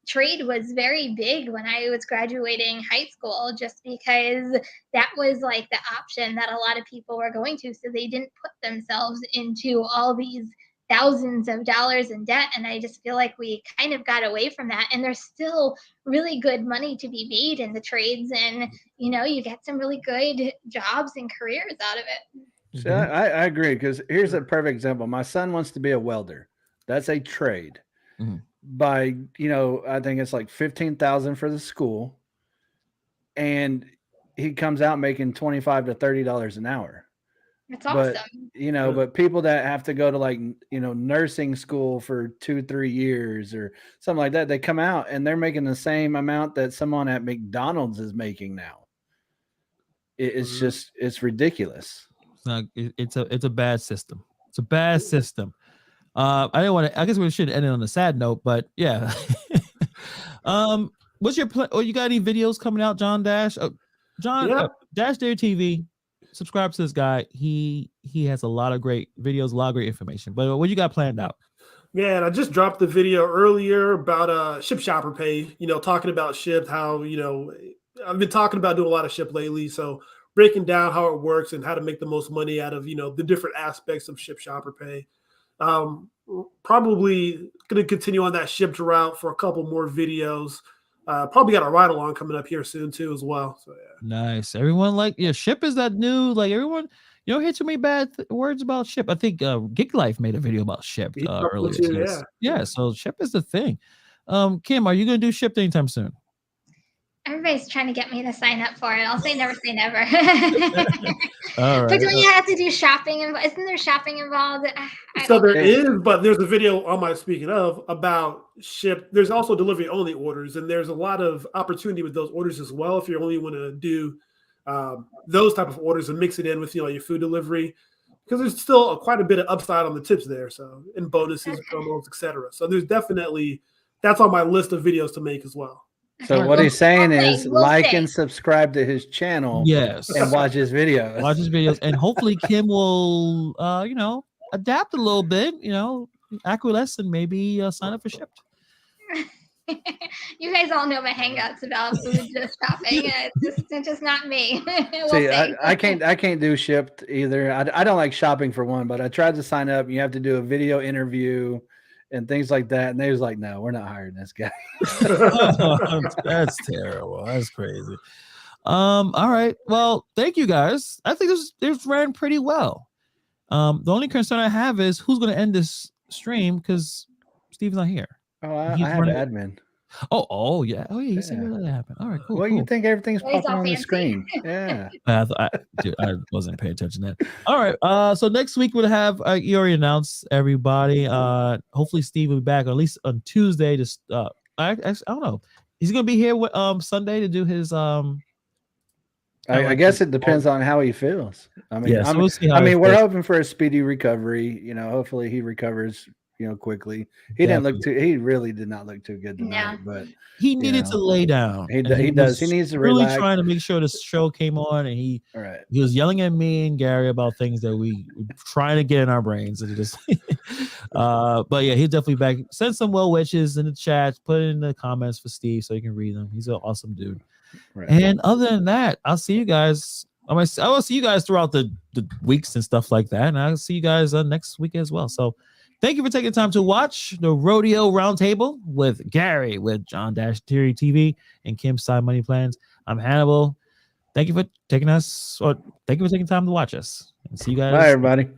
D: trade was very big when I was graduating high school, just because that was the option that a lot of people were going to. So they didn't put themselves into all these thousands of dollars in debt. And I just feel like we kind of got away from that. And there's still really good money to be made in the trades. And, you get some really good jobs and careers out of it.
E: So I agree, because here's a perfect example. My son wants to be a welder. That's a trade. Mm-hmm. By, I think it's like $15,000 for the school. And he comes out making $25 to $30 an hour.
D: That's awesome.
E: But, but people that have to go to nursing school for 2-3 years or something like that, they come out and they're making the same amount that someone at McDonald's is making now. It's just, it's ridiculous.
B: It's a bad system. It's a bad system. I didn't want to. I guess we should end it on a sad note, but yeah. What's your plan? You got any videos coming out, John Dash? Dash Dare TV. Subscribe to this guy. He has a lot of great videos, a lot of great information. But what you got planned out?
C: Yeah, and I just dropped the video earlier about Ship Shopper Pay. Talking about Ship, how I've been talking about doing a lot of Ship lately, so breaking down how it works and how to make the most money out of the different aspects of Ship Shopper Pay. Probably going to continue on that shipped route for a couple more videos. Probably got a ride along coming up here soon too as well. So yeah.
B: Nice. Everyone Ship is that new, like everyone, you don't hear too many bad words about Ship. I think Gig Life made a video about Ship earlier.
C: Too,
B: yeah. So Ship is the thing. Kim, are you going to do Ship anytime soon?
D: Everybody's trying to get me to sign up for it. I'll say never say never.
B: All right.
D: But don't you have to do shopping? Isn't there shopping involved?
C: So there is, but there's a video on my speaking of about Ship. There's also delivery only orders, and there's a lot of opportunity with those orders as well. If you only want to do those type of orders and mix it in with your food delivery, because there's still quite a bit of upside on the tips there. So and bonuses, promos, etc. So there's definitely that's on my list of videos to make as well.
E: So what he's saying is and subscribe to his channel.
B: Yes.
E: And watch his videos.
B: Watch his videos. And hopefully Kim will, adapt a little bit, acquiesce and maybe sign up for Shipped.
D: You guys all know my hangouts about food shopping. It's just not me.
E: See, I can't do Shipped either. I don't like shopping for one, but I tried to sign up. You have to do a video interview and things like that. And they was like, no, we're not hiring this guy.
B: That's terrible. That's crazy. All right. Well, thank you guys. I think this ran pretty well. The only concern I have is who's going to end this stream because Steve's not here.
E: Oh, I have an admin.
B: Oh yeah. Oh yeah. You said that happened. All right, cool.
E: Well,
B: cool.
E: You think everything's popping on the screen? Yeah.
B: I wasn't paying attention to that. All right. So next week we'll have you already announced everybody. Hopefully Steve will be back, or at least on Tuesday. Just I don't know. He's gonna be here Sunday to do his
E: I guess it depends on how he feels. I mean,
B: yeah, so we'll see how
E: we're hoping for a speedy recovery. Hopefully he recovers quickly. He really did not look too good tonight, but
B: he needed to lay down.
E: He does. He needs to
B: really
E: relax.
B: Trying to make sure the show came on, and he was yelling at me and Gary about things that we were trying to get in our brains, and just but yeah, he's definitely back. Send some well wishes in the chat, put it in the comments for Steve so you can read them. He's an awesome dude. Right. And other than that, I'll see you guys. I will see you guys throughout the weeks and stuff like that, and I'll see you guys next week as well. So thank you for taking the time to watch the Rodeo Roundtable with Gary, with John Theory TV, and Kim sSideMoneyPlans. I'm Hannibal. Thank you for taking time to watch us. And see you guys.
E: Bye, everybody.